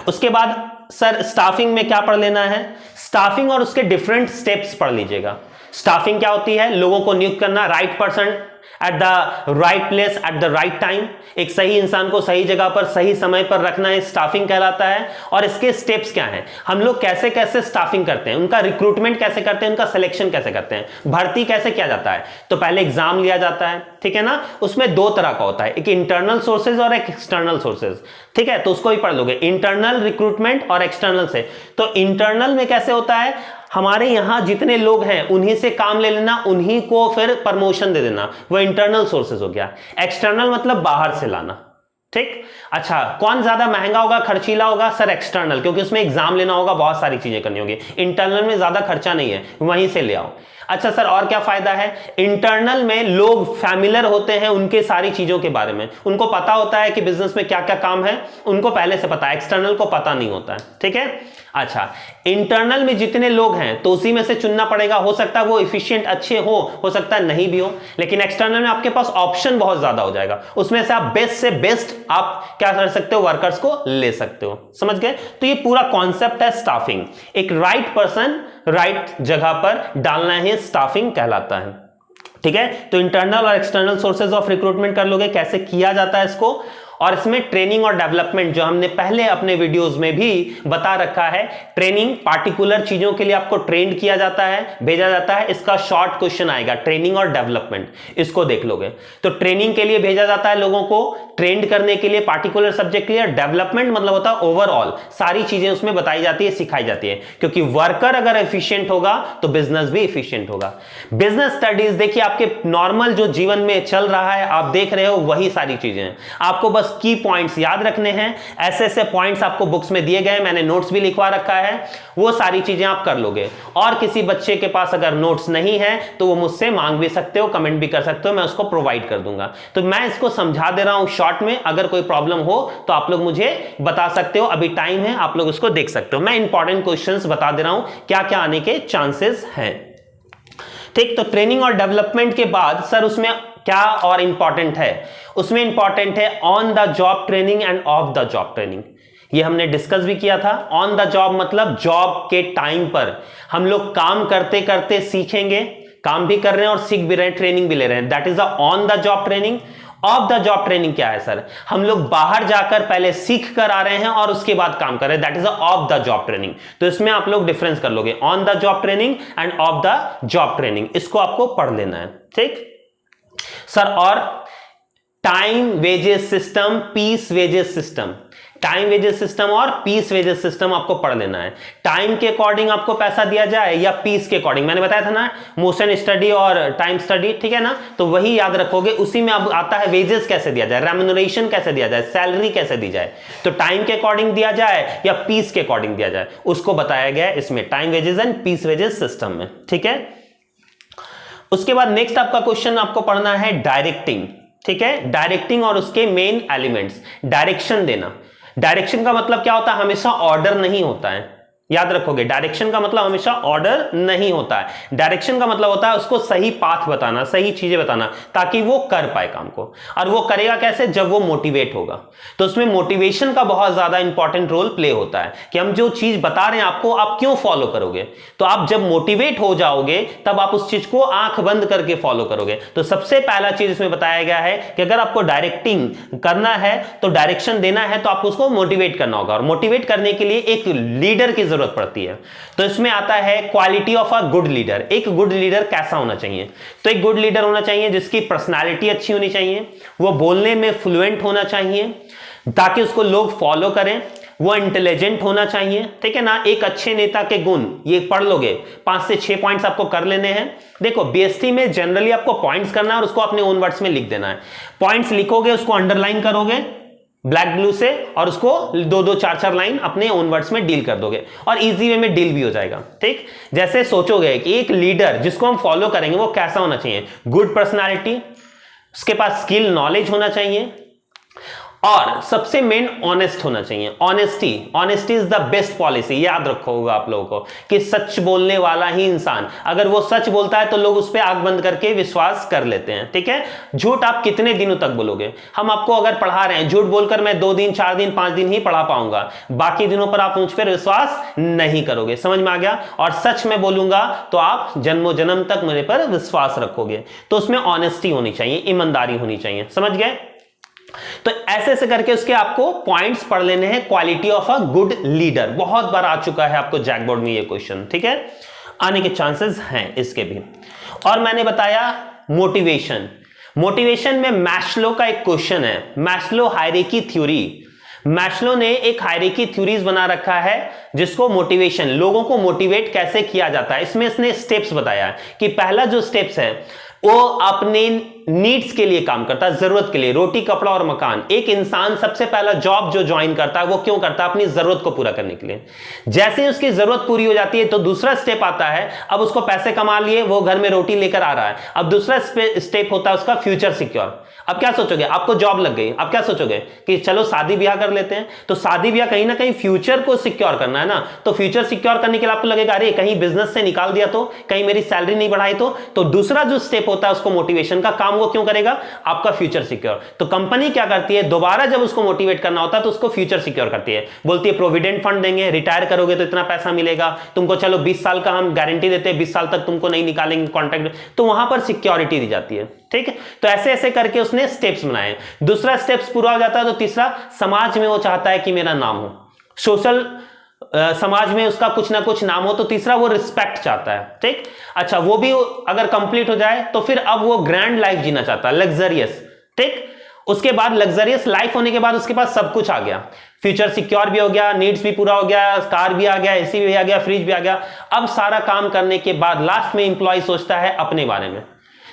उसके बाद सर स्टाफिंग में क्या पढ़ लेना है, स्टाफिंग और उसके डिफरेंट स्टेप्स पढ़ लीजिएगा। स्टाफिंग क्या होती है, लोगों को नियुक्त करना, right person at the right place at the right time, एक सही इंसान को सही जगह पर सही समय पर रखना है, स्टाफिंग कहलाता है। और इसके स्टेप्स क्या हैं, हम लोग कैसे कैसे स्टाफिंग करते हैं, उनका रिक्रूटमेंट कैसे करते हैं, उनका सिलेक्शन कैसे करते हैं, भर्ती कैसे किया जाता है। तो पहले एग्जाम लिया जाता है, ठीक है ना, उसमें 2 तरह का होता है, एक इंटरनल सोर्सेज और एक एक्सटर्नल सोर्सेज, ठीक है। तो उसको भी पढ़ लोगे, इंटरनल रिक्रूटमेंट और एक्सटर्नल से। तो इंटरनल में कैसे होता है, हमारे यहां जितने लोग हैं उन्हीं से काम ले लेना, उन्हीं को फिर प्रमोशन दे देना, वो इंटरनल सोर्सेज हो गया। एक्सटर्नल मतलब बाहर से लाना, ठीक। अच्छा, कौन ज्यादा महंगा होगा, खर्चीला होगा सर, एक्सटर्नल, क्योंकि उसमें एग्जाम लेना होगा, बहुत सारी चीजें करनी होगी। इंटरनल में ज्यादा खर्चा नहीं है, वहीं से ले आओ। अच्छा सर और क्या फायदा है? इंटरनल में लोग फैमिलियर होते हैं उनके सारी चीजों के बारे में, उनको पता होता है कि बिजनेस में क्या क्या काम है, उनको पहले से पता है, एक्सटर्नल को पता नहीं होता है। ठीक है, अच्छा इंटरनल में जितने लोग हैं तो उसी में से चुनना पड़ेगा, हो सकता है वो इफिशिएंट अच्छे हो सकता है नहीं भी हो, लेकिन एक्सटर्नल में आपके पास ऑप्शन बहुत ज्यादा हो जाएगा, उसमें से आप बेस्ट से बेस्ट आप क्या कर सकते हो, वर्कर्स को ले सकते हो। समझ गए? तो ये पूरा कॉन्सेप्ट है स्टाफिंग, एक राइट पर्सन राइट जगह पर डालना है, स्टाफिंग कहलाता है। ठीक है, तो इंटरनल और एक्सटर्नल सोर्सेज ऑफ रिक्रूटमेंट कर लोगे, कैसे किया जाता है इसको, और इसमें ट्रेनिंग और डेवलपमेंट जो हमने पहले अपने वीडियोस में भी बता रखा है, ट्रेनिंग पार्टिकुलर चीजों के लिए आपको ट्रेन किया जाता है, भेजा जाता है, इसका शॉर्ट क्वेश्चन आएगा ट्रेनिंग और डेवलपमेंट, इसको देख लोगे। तो ट्रेनिंग के लिए भेजा जाता है लोगों को, ट्रेंड करने के लिए पार्टिकुलर सब्जेक्ट के लिए, डेवलपमेंट मतलब होता है ओवरऑल सारी चीजें उसमें बताई जाती है, सिखाई जाती है, क्योंकि वर्कर अगर एफिशिएंट होगा तो बिजनेस भी एफिशिएंट होगा। बिजनेस स्टडीज देखिए आपके नॉर्मल जो जीवन में चल रहा है आप देख रहे हो वही सारी चीजें हैं, आपको बस की पॉइंट्स याद रखने हैं, ऐसे ऐसे पॉइंट्स आपको बुक्स में दिए गए, मैंने नोट्स भी लिखवा रखा है, वो सारी चीजें आप कर लोगे। और किसी बच्चे के पास अगर नोट्स नहीं है तो वो मुझसे मांग भी सकते हो, कमेंट भी कर सकते हो, मैं उसको प्रोवाइड कर दूंगा। तो मैं इसको समझा दे रहा हूं शॉर्ट में, अगर कोई प्रॉब्लम हो तो आप लोग मुझे बता सकते हो, अभी टाइम है, आप लोग उसको देख सकते हो। मैं इंपॉर्टेंट क्वेश्चंस बता दे रहा हूं क्या क्या आने के चांसेस हैं। ठीक, तो ट्रेनिंग और डेवलपमेंट के बाद सर उसमें क्या और इंपॉर्टेंट है? उसमें इंपॉर्टेंट है on the job training and off the job training. ये हमने डिस्कस भी किया था। ऑन द जॉब मतलब जॉब के टाइम पर हम लोग काम करते करते सीखेंगे, काम भी कर रहे हैं और सीख भी रहे हैं, ट्रेनिंग भी ले रहे हैं, that is the on the job training. Of the job training क्या है सर? हम लोग बाहर जाकर पहले सीख कर आ रहे हैं और उसके बाद काम कर रहे हैं, that is the off the job training. तो इसमें आप लोग डिफरेंस कर लोगे, on the job training and off the job training, इसको आपको पढ़ लेना है। ठीक सर, और time wages system, piece wages system, time wages system और पीस वेजेस सिस्टम आपको पढ़ लेना है। टाइम के अकॉर्डिंग आपको पैसा दिया जाए या पीस के अकॉर्डिंग, मैंने बताया था ना मोशन स्टडी और टाइम स्टडी, ठीक है ना, तो वही याद रखोगे। उसी में अब आता है वेजेस कैसे दिया जाए, रेम्यूनरेशन कैसे दिया जाए, सैलरी कैसे दी जाए, तो टाइम के अकॉर्डिंग दिया जाए या पीस के अकॉर्डिंग दिया जाए, उसको बताया गया है इसमें time wages and piece wages system में। ठीक है, उसके बाद नेक्स्ट आपका क्वेश्चन आपको पढ़ना है डायरेक्टिंग। ठीक है, डायरेक्टिंग और उसके मेन एलिमेंट्स, डायरेक्शन देना। डायरेक्शन का मतलब क्या होता है? हमेशा ऑर्डर नहीं होता है, याद रखोगे, डायरेक्शन का मतलब हमेशा ऑर्डर नहीं होता है। डायरेक्शन का मतलब होता है उसको सही पाथ बताना, सही चीजें बताना, ताकि वो कर पाए काम को। और वो करेगा कैसे? जब वो मोटिवेट होगा। तो उसमें मोटिवेशन का बहुत ज्यादा इंपॉर्टेंट रोल प्ले होता है कि हम जो चीज बता रहे हैं आपको, आप क्यों फॉलो करोगे। तो आप जब मोटिवेट हो जाओगे तब आप उस चीज को आंख बंद करके फॉलो करोगे। तो सबसे पहला चीज इसमें बताया गया है कि अगर आपको डायरेक्टिंग करना है तो डायरेक्शन देना है तो आपको उसको मोटिवेट करना होगा, और मोटिवेट करने के लिए एक लीडर की जरूरत पड़ती है। तो इसमें आता है quality of a good leader. एक गुड लीडर कैसा होना चाहिए? तो एक गुड लीडर होना चाहिए जिसकी पर्सनालिटी अच्छी होनी चाहिए, वो बोलने में फ्लुएंट होना चाहिए ताकि उसको लोग फॉलो करें, वो इंटेलिजेंट होना चाहिए। ठीक है ना, एक अच्छे नेता के गुण ये पढ़ लोगे, 5 से 6 पॉइंट्स आपको कर लेने हैं। देखो बीएसटी में जनरली आपको पॉइंट्स करना है और उसको अपने ओन वर्ड्स में लिख देना है। पॉइंट्स लिखोगे, उसको अंडरलाइन करोगे ब्लैक ब्लू से, और उसको 2-2 4-4 लाइन अपने ओन वर्ड्स में डील कर दोगे और इजी वे में डील भी हो जाएगा। ठीक, जैसे सोचोगे कि एक लीडर जिसको हम फॉलो करेंगे वो कैसा होना चाहिए? गुड पर्सनालिटी, उसके पास स्किल नॉलेज होना चाहिए, और सबसे मेन ऑनेस्ट होना चाहिए। Honesty is the best policy. याद रखोगे आप लोगों को कि सच बोलने वाला ही इंसान, अगर वो सच बोलता है तो लोग उस पर आंख बंद करके विश्वास कर लेते हैं। ठीक है, झूठ आप कितने दिनों तक बोलोगे? हम आपको अगर पढ़ा रहे हैं, झूठ बोलकर मैं 2 दिन 4 दिन 5 दिन ही पढ़ा पाऊंगा, बाकी दिनों पर आप मुझ पर विश्वास नहीं करोगे। समझ में आ गया? और सच में बोलूंगा तो आप जन्मों जन्म तक मेरे पर विश्वास रखोगे। तो उसमें ऑनेस्टी होनी चाहिए, ईमानदारी होनी चाहिए। समझ गए? तो ऐसे ऐसे करके उसके आपको पॉइंट्स पढ़ लेने हैं। Quality of a good leader बहुत बार आ चुका है आपको जैक बोर्ड में ये क्वेश्चन। ठीक है, आने के चांसेस हैं इसके भी। और मैंने बताया मोटिवेशन में मैस्लो का एक क्वेश्चन है, मैस्लो हायरार्की थ्योरी। मैस्लो ने एक हायरार्की थ्योरीज बना रखा है जिसको मोटिवेशन, लोगों को मोटिवेट कैसे किया जाता है, इसमें इसने स्टेप्स बताया है कि पहला जो स्टेप्स है वो अपने नीड्स के लिए काम करता है, जरूरत के लिए, रोटी कपड़ा और मकान। एक इंसान सबसे पहला जॉब जो ज्वाइन करता है वो क्यों करता है? अपनी जरूरत को पूरा करने के लिए। जैसे ही उसकी जरूरत पूरी हो जाती है तो दूसरा स्टेप आता है, अब उसको पैसे कमा लिए, वो घर में रोटी लेकर आ रहा है। अब दूसरा स्टेप होता है उसका फ्यूचर सिक्योर। अब क्या सोचोगे? आपको जॉब लग गई, अब क्या सोचोगे कि चलो शादी ब्याह कर लेते हैं। तो शादी ब्याह कहीं ना कहीं फ्यूचर को सिक्योर करना है ना, तो फ्यूचर सिक्योर करने के लिए आपको लगेगा अरे कहीं बिजनेस से निकाल दिया तो, कहीं मेरी सैलरी नहीं बढ़ाई तो दूसरा जो स्टेप होता है उसको मोटिवेशन का काम, वो क्यों करेगा? आपका फ्यूचर सिक्योर। तो कंपनी क्या करती है, दोबारा जब उसको मोटिवेट करना होता है तो उसको फ्यूचर सिक्योर करती है, बोलती है प्रोविडेंट फंड देंगे, रिटायर करोगे तो इतना पैसा मिलेगा तुमको, चलो 20 साल का हम गारंटी देते हैं, 20 साल तक तुमको नहीं निकालेंगे कॉन्ट्रैक्ट, तो वहां पर सिक्योरिटी दी जाती है। ठीक है, तो ऐसे ऐसे करके उसने स्टेप्स बनाए। दूसरा स्टेप्स पूरा हो जाता है तो तीसरा, समाज में वो चाहता है कि मेरा नाम हो, सोशल समाज में उसका कुछ ना कुछ नाम हो, तो तीसरा वो रिस्पेक्ट चाहता है। ठीक, अच्छा वो भी अगर कंप्लीट हो जाए तो फिर अब वो ग्रैंड लाइफ जीना चाहता है, लग्जरियस। ठीक, उसके बाद लग्जरियस लाइफ होने के बाद उसके पास सब कुछ आ गया, फ्यूचर सिक्योर भी हो गया, नीड्स भी पूरा हो गया, कार भी आ गया, एसी भी आ गया, फ्रिज भी आ गया। अब सारा काम करने के बाद लास्ट में इंप्लॉय सोचता है अपने बारे में।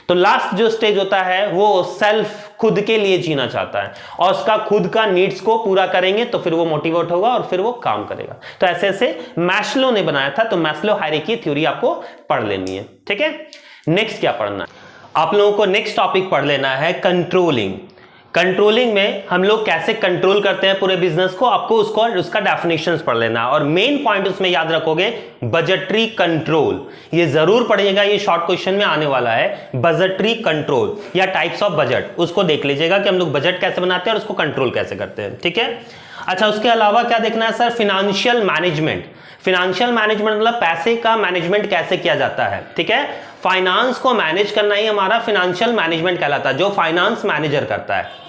तो लास्ट जो स्टेज होता है वो सेल्फ, खुद के लिए जीना चाहता है और उसका खुद का नीड्स को पूरा करेंगे तो फिर वो मोटिवेट होगा और फिर वो काम करेगा। तो ऐसे ऐसे मैस्लो ने बनाया था, तो मैस्लो हायरार्की थ्योरी आपको पढ़ लेनी है। ठीक है, नेक्स्ट क्या पढ़ना है आप लोगों को? नेक्स्ट टॉपिक पढ़ लेना है कंट्रोलिंग। कंट्रोलिंग में हम लोग कैसे कंट्रोल करते हैं पूरे बिजनेस को, आपको उसका डेफिनेशंस पढ़ लेना है। और मेन पॉइंट उसमें याद रखोगे बजटरी कंट्रोल, ये जरूर पढ़िएगा, ये शॉर्ट क्वेश्चन में आने वाला है। बजटरी कंट्रोल या टाइप्स ऑफ बजट, उसको देख लीजिएगा कि हम लोग बजट कैसे बनाते हैं और उसको कंट्रोल कैसे करते हैं। ठीक है, अच्छा उसके अलावा क्या देखना है sir? Financial management. Financial management मतलब पैसे का मैनेजमेंट कैसे किया जाता है। ठीक है, फाइनेंस को मैनेज करना ही हमारा फिनेंशियल मैनेजमेंट कहलाता है, जो फाइनेंस मैनेजर करता है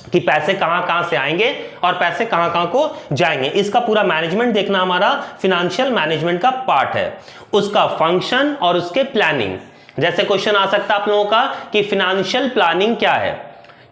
कि पैसे कहां कहां से आएंगे और पैसे कहां कहां को जाएंगे, इसका पूरा मैनेजमेंट देखना हमारा फिनेंशियल मैनेजमेंट का पार्ट है। उसका फंक्शन और उसके प्लानिंग, जैसे क्वेश्चन आ सकता है आप लोगों का कि फिनेंशियल प्लानिंग क्या है,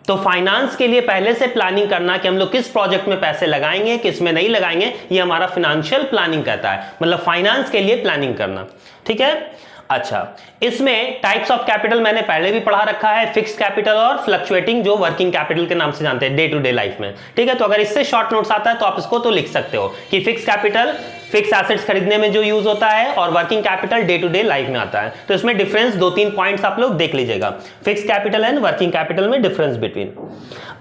तो फाइनेंस के लिए पहले से प्लानिंग करना कि हम लोग किस प्रोजेक्ट में पैसे लगाएंगे, किस में नहीं लगाएंगे, ये हमारा फिनेंशियल प्लानिंग कहता है, मतलब फाइनेंस के लिए प्लानिंग करना। ठीक है, अच्छा इसमें टाइप्स ऑफ कैपिटल मैंने पहले भी पढ़ा रखा है, फिक्स्ड कैपिटल और फ्लक्चुएटिंग, जो वर्किंग कैपिटल के नाम से जानते हैं डे टू डे लाइफ में। ठीक है, तो अगर इससे शॉर्ट नोट्स आता है तो आप इसको तो लिख सकते हो कि फिक्स कैपिटल फिक्स एसेट्स खरीदने में जो यूज होता है और working capital day to day life में आता है। तो इसमें डिफरेंस 2-3 पॉइंट्स आप लोग देख लीजिएगा, fix capital and working capital में डिफरेंस बिटवीन।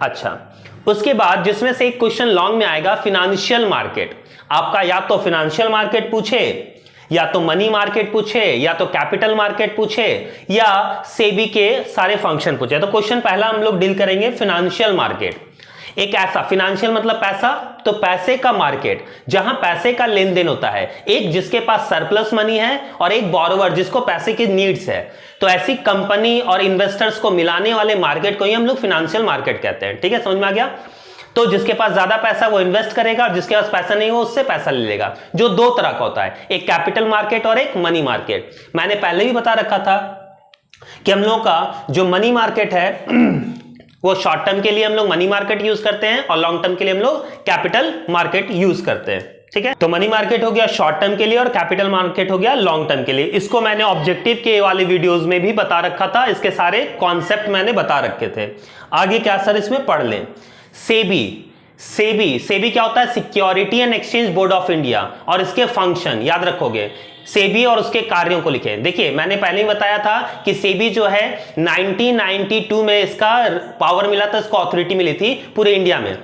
अच्छा उसके बाद जिसमें से एक क्वेश्चन लॉन्ग में आएगा फिनेंशियल मार्केट, आपका या तो फिनेंशियल मार्केट पूछे, या तो मनी मार्केट पूछे, या तो कैपिटल मार्केट पूछे, या सेबी के सारे फंक्शन पूछे। तो क्वेश्चन पहला हम लोग डील करेंगे फिनेंशियल मार्केट। एक ऐसा, फिनेंशियल मतलब पैसा, तो पैसे का मार्केट जहां पैसे का लेन देन होता है, एक जिसके पास सरप्लस मनी है और एक बोरोवर जिसको पैसे की नीड्स है, तो ऐसी कंपनी और इन्वेस्टर्स को मिलाने वाले मार्केट को ही हम लोग फिनेंशियल मार्केट कहते हैं। ठीक है, समझ में आ गया? तो जिसके पास ज्यादा पैसा वो इन्वेस्ट करेगा और जिसके पास पैसा नहीं हो उससे पैसा ले लेगा, जो 2 तरह का होता है, एक कैपिटल मार्केट और एक मनी मार्केट। मैंने पहले भी बता रखा था कि हम लोगों का जो मनी मार्केट है वो शॉर्ट टर्म के लिए हम लोग मनी मार्केट यूज करते हैं और लॉन्ग टर्म के लिए हम लोग कैपिटल मार्केट यूज करते हैं। ठीक है, तो मनी मार्केट हो गया शॉर्ट टर्म के लिए और कैपिटल मार्केट हो गया लॉन्ग टर्म के लिए। इसको मैंने ऑब्जेक्टिव के वाले वीडियोस में भी बता रखा था, इसके सारे कॉन्सेप्ट मैंने बता रखे थे। आगे क्या सर इसमें पढ़ लें? सेबी क्या होता है? Security and exchange board of India, और इसके फंक्शन याद रखोगे, सेबी और उसके कार्यों को लिखे। देखिए मैंने पहले ही बताया था कि सेबी जो है 1992 में इसका पावर मिला था, इसको अथॉरिटी मिली थी पूरे इंडिया में।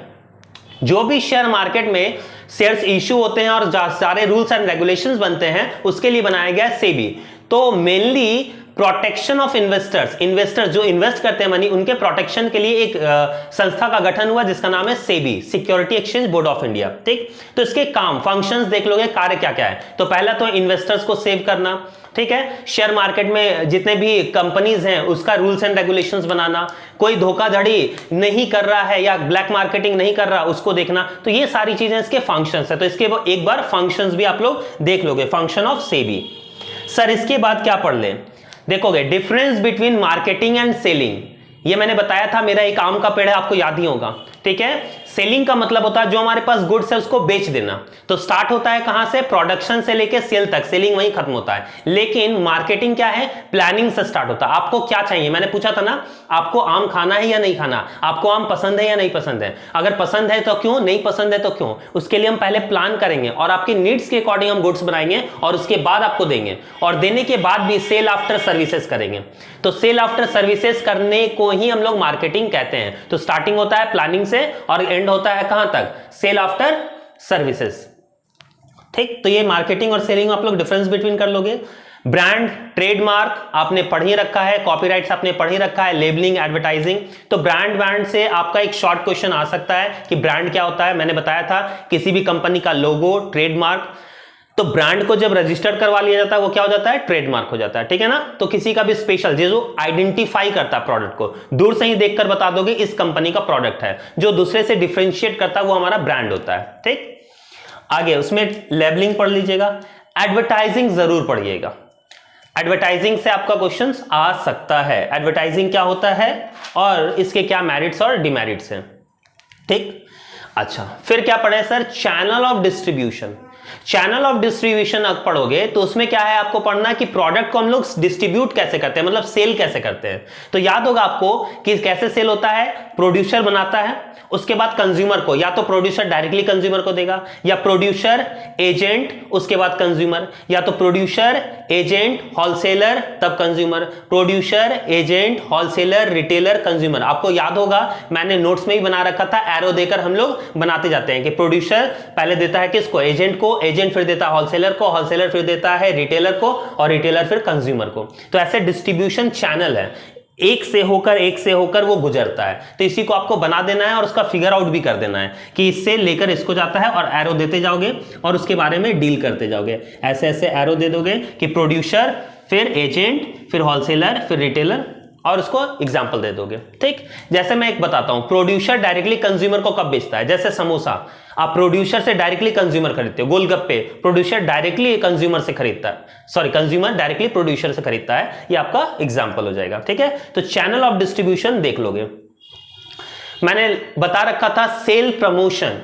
जो भी शेयर मार्केट में शेयर्स इश्यू होते हैं और सारे रूल्स एंड रेगुलेशंस बनते हैं उसके लिए बनाया गया सेबी। तो मेनली प्रोटेक्शन ऑफ इन्वेस्टर्स जो इन्वेस्ट करते हैं मनी, उनके प्रोटेक्शन के लिए एक संस्था का गठन हुआ जिसका नाम है SEBI, security exchange board of India. ठीक, तो इसके काम फंक्शंस देख लोगे, कार्य क्या क्या है। तो पहला तो इन्वेस्टर्स को सेव करना, ठीक है, शेयर मार्केट में जितने भी कंपनीज हैं उसका रूल्स एंड रेगुलेशंस बनाना, कोई धोखाधड़ी नहीं कर रहा है या ब्लैक मार्केटिंग नहीं कर रहा उसको देखना। तो ये सारी चीजें इसके फंक्शंस है, तो इसके एक बार फंक्शंस भी आप लोग देख लोगे, फंक्शन ऑफ सेबी। सर इसके बाद क्या पढ़ लें? देखोगे difference between marketing and selling, ये मैंने बताया था, मेरा एक आम का पेड़ है, आपको याद ही होगा, ठीक है। सेलिंग का मतलब होता है जो हमारे पास गुड्स है उसको बेच देना। तो स्टार्ट होता है कहां से, प्रोडक्शन से लेके सेल तक, सेलिंग वहीं खत्म होता है। लेकिन मार्केटिंग क्या है, प्लानिंग से स्टार्ट होता है। आपको क्या चाहिए, मैंने पूछा था ना, आपको आम खाना है या नहीं खाना, आपको आम पसंद है या नहीं पसंद है, अगर पसंद है तो क्यों, नहीं पसंद है तो क्यों, उसके लिए हम पहले प्लान करेंगे और आपकी नीड्स के अकॉर्डिंग हम गुड्स बनाएंगे और उसके बाद आपको देंगे, और देने के बाद भी सेल आफ्टर सर्विसेज करेंगे। तो सेल आफ्टर सर्विसेज करने को ही हम लोग मार्केटिंग कहते हैं। तो स्टार्टिंग होता है प्लानिंग से और एंड होता है कहां तक, सेल आफ्टर सर्विसेज, ठीक। तो ये मार्केटिंग और सेलिंग आप लोग डिफरेंस बिटवीन कर लोगे। ब्रांड, ट्रेडमार्क आपने पढ़ ही रखा है, कॉपीराइट्स आपने पढ़ ही रखा है, लेबलिंग, एडवर्टाइजिंग। तो ब्रांड से आपका एक शॉर्ट क्वेश्चन आ सकता है कि ब्रांड क्या होता है। मैंने बताया था किसी भी कंपनी का लोगो, ट्रेडमार्क। तो ब्रांड को जब रजिस्टर करवा लिया जाता है वो क्या हो जाता है, ट्रेडमार्क हो जाता है, ठीक है ना। तो किसी का भी स्पेशल जो आइडेंटिफाई करता है प्रोडक्ट को, दूर से ही देखकर बता दोगे इस कंपनी का प्रोडक्ट है, जो दूसरे से डिफरेंशिएट करता है वो हमारा ब्रांड होता है, ठीक। आगे उसमें लेबलिंग पढ़ लीजिएगा, एडवर्टाइजिंग जरूर पढ़िएगा। एडवर्टाइजिंग से आपका क्वेश्चन आ सकता है, एडवर्टाइजिंग क्या होता है और इसके क्या मेरिट्स और डिमेरिट्स हैं, ठीक। अच्छा, फिर क्या पढ़े sir, channel of distribution. Channel of distribution अब पढ़ोगे तो उसमें क्या है, आपको पढ़ना कि प्रोडक्ट को हम लोग डिस्ट्रीब्यूट कैसे करते हैं, मतलब सेल कैसे करते हैं। तो याद होगा आपको कि कैसे सेल होता है, प्रोड्यूसर बनाता है, उसके बाद कंज्यूमर को, या तो प्रोड्यूसर डायरेक्टली कंज्यूमर को देगा, या प्रोड्यूसर एजेंट उसके बाद कंज्यूमर, या तो प्रोड्यूसर एजेंट होलसेलर तब consumer, producer agent wholesaler retailer consumer. आपको याद होगा मैंने नोट्स में ही बना रखा था, एरो देकर हम लोग बनाते जाते हैं कि प्रोड्यूसर पहले देता है किसको, एजेंट को, एजेंट फिर देता है होलसेलर को, होलसेलर फिर देता है रिटेलर को, और रिटेलर फिर कंज्यूमर को। तो ऐसे डिस्ट्रीब्यूशन चैनल है, एक से होकर वो गुजरता है। तो इसी को आपको बना देना है और उसका फिगर आउट भी कर देना है कि इससे लेकर इसको जाता है, और एरो देते जाओगे और उसके बारे में डील करते जाओगे। ऐसे ऐसे एरो दे दोगे कि प्रोड्यूसर, फिर एजेंट, फिर होलसेलर, फिर रिटेलर, और उसको एग्जांपल दे दोगे, ठीक। जैसे मैं एक बताता हूं, प्रोड्यूसर डायरेक्टली कंज्यूमर को कब बेचता है, जैसे समोसा आप प्रोड्यूसर से डायरेक्टली कंज्यूमर खरीदते हो, गोलगप्पे प्रोड्यूसर डायरेक्टली कंज्यूमर से खरीदता है, सॉरी कंज्यूमर डायरेक्टली प्रोड्यूसर से खरीदता है, ये आपका एग्जांपल हो जाएगा, ठीक है। तो चैनल ऑफ डिस्ट्रीब्यूशन देख लोगे। मैंने बता रखा था सेल प्रमोशन,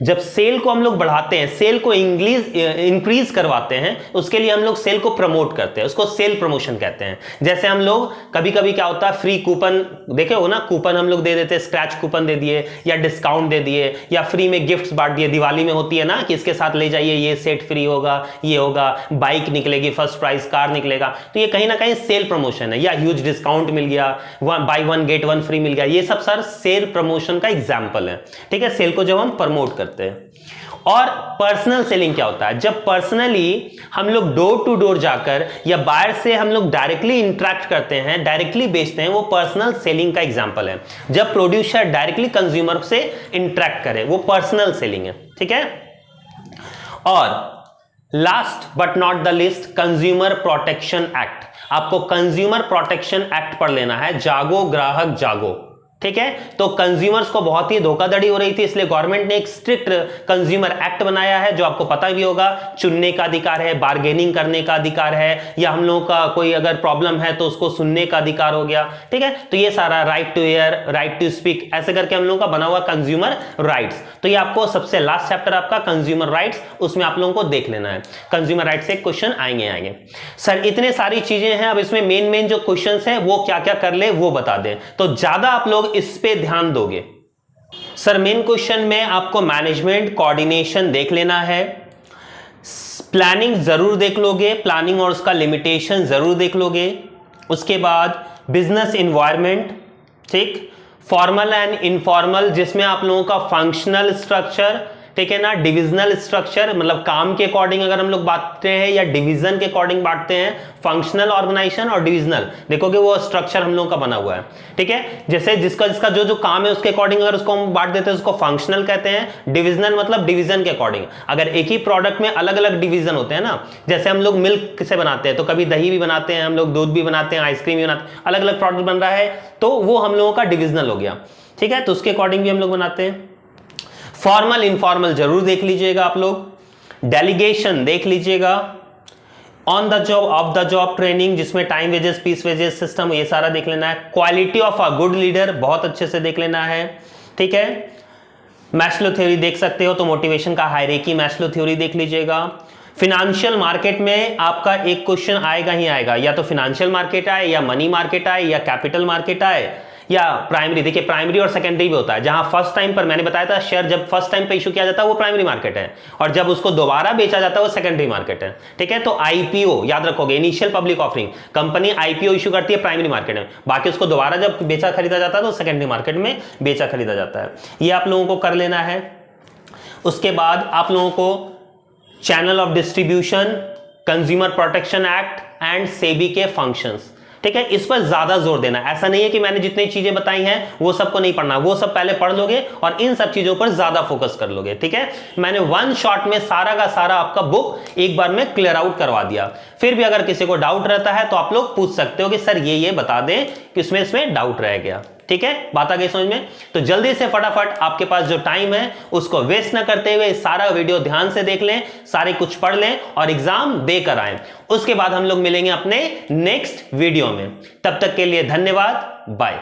जब सेल को हम लोग बढ़ाते हैं, सेल को इंक्रीज करवाते हैं, उसके लिए हम लोग सेल को प्रमोट करते हैं, उसको सेल प्रमोशन कहते हैं। जैसे हम लोग कभी कभी क्या होता है, फ्री कूपन देखे हो ना, कूपन हम लोग दे देते हैं, स्क्रैच कूपन दे दिए या डिस्काउंट दे दिए या फ्री में गिफ्ट्स बांट दिए। दिवाली में होती है ना कि इसके साथ ले जाइए, ये सेट फ्री होगा, ये होगा, बाइक निकलेगी, फर्स्ट प्राइस कार निकलेगा। तो ये कहीं ना कहीं सेल प्रमोशन है, या ह्यूज डिस्काउंट मिल गया, buy one get one free मिल गया, ये सब सर सेल प्रमोशन का एग्जाम्पल है, ठीक है। सेल को जब हम प्रमोट करते हैं। और पर्सनल सेलिंग क्या होता है, जब पर्सनली हम लोग डोर टू डोर जाकर या बायर से हम लोग डायरेक्टली इंटरेक्ट करते हैं, डायरेक्टली बेचते हैं, वो पर्सनल सेलिंग का एग्जांपल है। जब प्रोड्यूसर डायरेक्टली कंज्यूमर से इंटरेक्ट करे वो पर्सनल सेलिंग है, ठीक है। और last but not the list, consumer protection act. आपको कंज्यूमर प्रोटेक्शन एक्ट पढ़ लेना है, जागो ग्राहक जागो, ठीक है। तो कंज्यूमर्स को बहुत ही धोखाधड़ी हो रही थी, इसलिए गवर्नमेंट ने एक स्ट्रिक्ट कंज्यूमर एक्ट बनाया है, जो आपको पता भी होगा, चुनने का अधिकार है, बार्गेनिंग करने का अधिकार है, या हम लोगों का कोई अगर प्रॉब्लम है तो उसको सुनने का अधिकार हो गया, ठीक है। तो ये सारा right to air, right to speak, ऐसे करके हम लोगों का बना हुआ कंज्यूमर राइट्स। तो ये आपको सबसे लास्ट चैप्टर आपका कंज्यूमर राइट्स, उसमें आप लोगों को देख लेना है। कंज्यूमर राइट्स से क्वेश्चन आएंगे। सर इतने सारी चीजें हैं, अब इसमें मेन जो क्वेश्चन है वो क्या क्या कर ले वो बता दें, तो ज्यादा आप लोग इस पे ध्यान दोगे। सर मेन क्वेश्चन में आपको मैनेजमेंट कोऑर्डिनेशन देख लेना है, प्लानिंग जरूर देख लोगे, प्लानिंग और उसका लिमिटेशन जरूर देख लोगे, उसके बाद बिजनेस एनवायरनमेंट, ठीक, फॉर्मल एंड इनफॉर्मल, जिसमें आप लोगों का फंक्शनल स्ट्रक्चर, ठीक है ना, डिविजनल स्ट्रक्चर, मतलब काम के अकॉर्डिंग अगर हम लोग बांटते हैं या डिवीजन के अकॉर्डिंग बांटते हैं, फंक्शनल ऑर्गेनाइजेशन और डिविजनल, देखोगे वो स्ट्रक्चर हम लोगों का बना हुआ है, ठीक है। जैसे जिसका जो काम है उसके अकॉर्डिंग अगर उसको हम बांट देते हैं उसको फंक्शनल कहते हैं, डिविजनल मतलब डिवीजन के अकॉर्डिंग। अगर एक ही प्रोडक्ट में अलग अलग डिवीजन होते हैं ना, जैसे हम लोग मिल्क से बनाते हैं तो कभी दही भी बनाते हैं, हम लोग दूध भी बनाते हैं, आइसक्रीम भी बनाते हैं, अलग अलग प्रोडक्ट बन रहा है, तो वो हम लोगों का डिविजनल हो गया, ठीक है। तो उसके अकॉर्डिंग भी हम लोग बनाते हैं। फॉर्मल इनफॉर्मल जरूर देख लीजिएगा आप लोग, डेलीगेशन देख लीजिएगा, on the job, off the job training, जिसमें time wages, piece wages system, ये सारा देख लेना है। Quality of a good leader बहुत अच्छे से देख लेना है, ठीक है। मैस्लो थ्योरी देख सकते हो तो मोटिवेशन का हायरार्की मैस्लो थ्योरी देख लीजिएगा। फिनेंशियल मार्केट में आपका एक क्वेश्चन आएगा ही आएगा, या तो फिनेंशियल मार्केट आए, या मनी मार्केट आए, या कैपिटल मार्केट आए, या प्राइमरी। देखिए प्राइमरी और सेकेंडरी भी होता है, जहां फर्स्ट टाइम पर मैंने बताया था शेयर जब फर्स्ट टाइम पे इशू किया जाता है वो प्राइमरी मार्केट है, और जब उसको दोबारा बेचा जाता है वो सेकेंडरी मार्केट है, ठीक है। तो आईपीओ याद रखोगे, initial public offering, company IPO issue करती है प्राइमरी मार्केट में, बाकी उसको दोबारा जब बेचा खरीदा जाता है तो सेकेंडरी मार्केट में बेचा खरीदा जाता है। ये आप लोगों को कर लेना है। उसके बाद आप लोगों को channel of distribution, consumer protection act and SEBI के फंक्शंस, ठीक है, इस पर ज्यादा जोर देना। ऐसा नहीं है कि मैंने जितनी चीजें बताई हैं वो सबको नहीं पढ़ना, वो सब पहले पढ़ लोगे और इन सब चीजों पर ज्यादा फोकस कर लोगे, ठीक है। मैंने वन शॉट में सारा का सारा आपका बुक एक बार में क्लियर आउट करवा दिया। फिर भी अगर किसी को डाउट रहता है तो आप लोग पूछ सकते हो कि सर ये बता दें कि इसमें डाउट रह गया, ठीक है। बात आ गई समझ में? तो जल्दी से फटाफट आपके पास जो टाइम है उसको वेस्ट ना करते हुए सारा वीडियो ध्यान से देख लें, सारे कुछ पढ़ लें और एग्जाम देकर आए। उसके बाद हम लोग मिलेंगे अपने नेक्स्ट वीडियो में। तब तक के लिए धन्यवाद, बाय।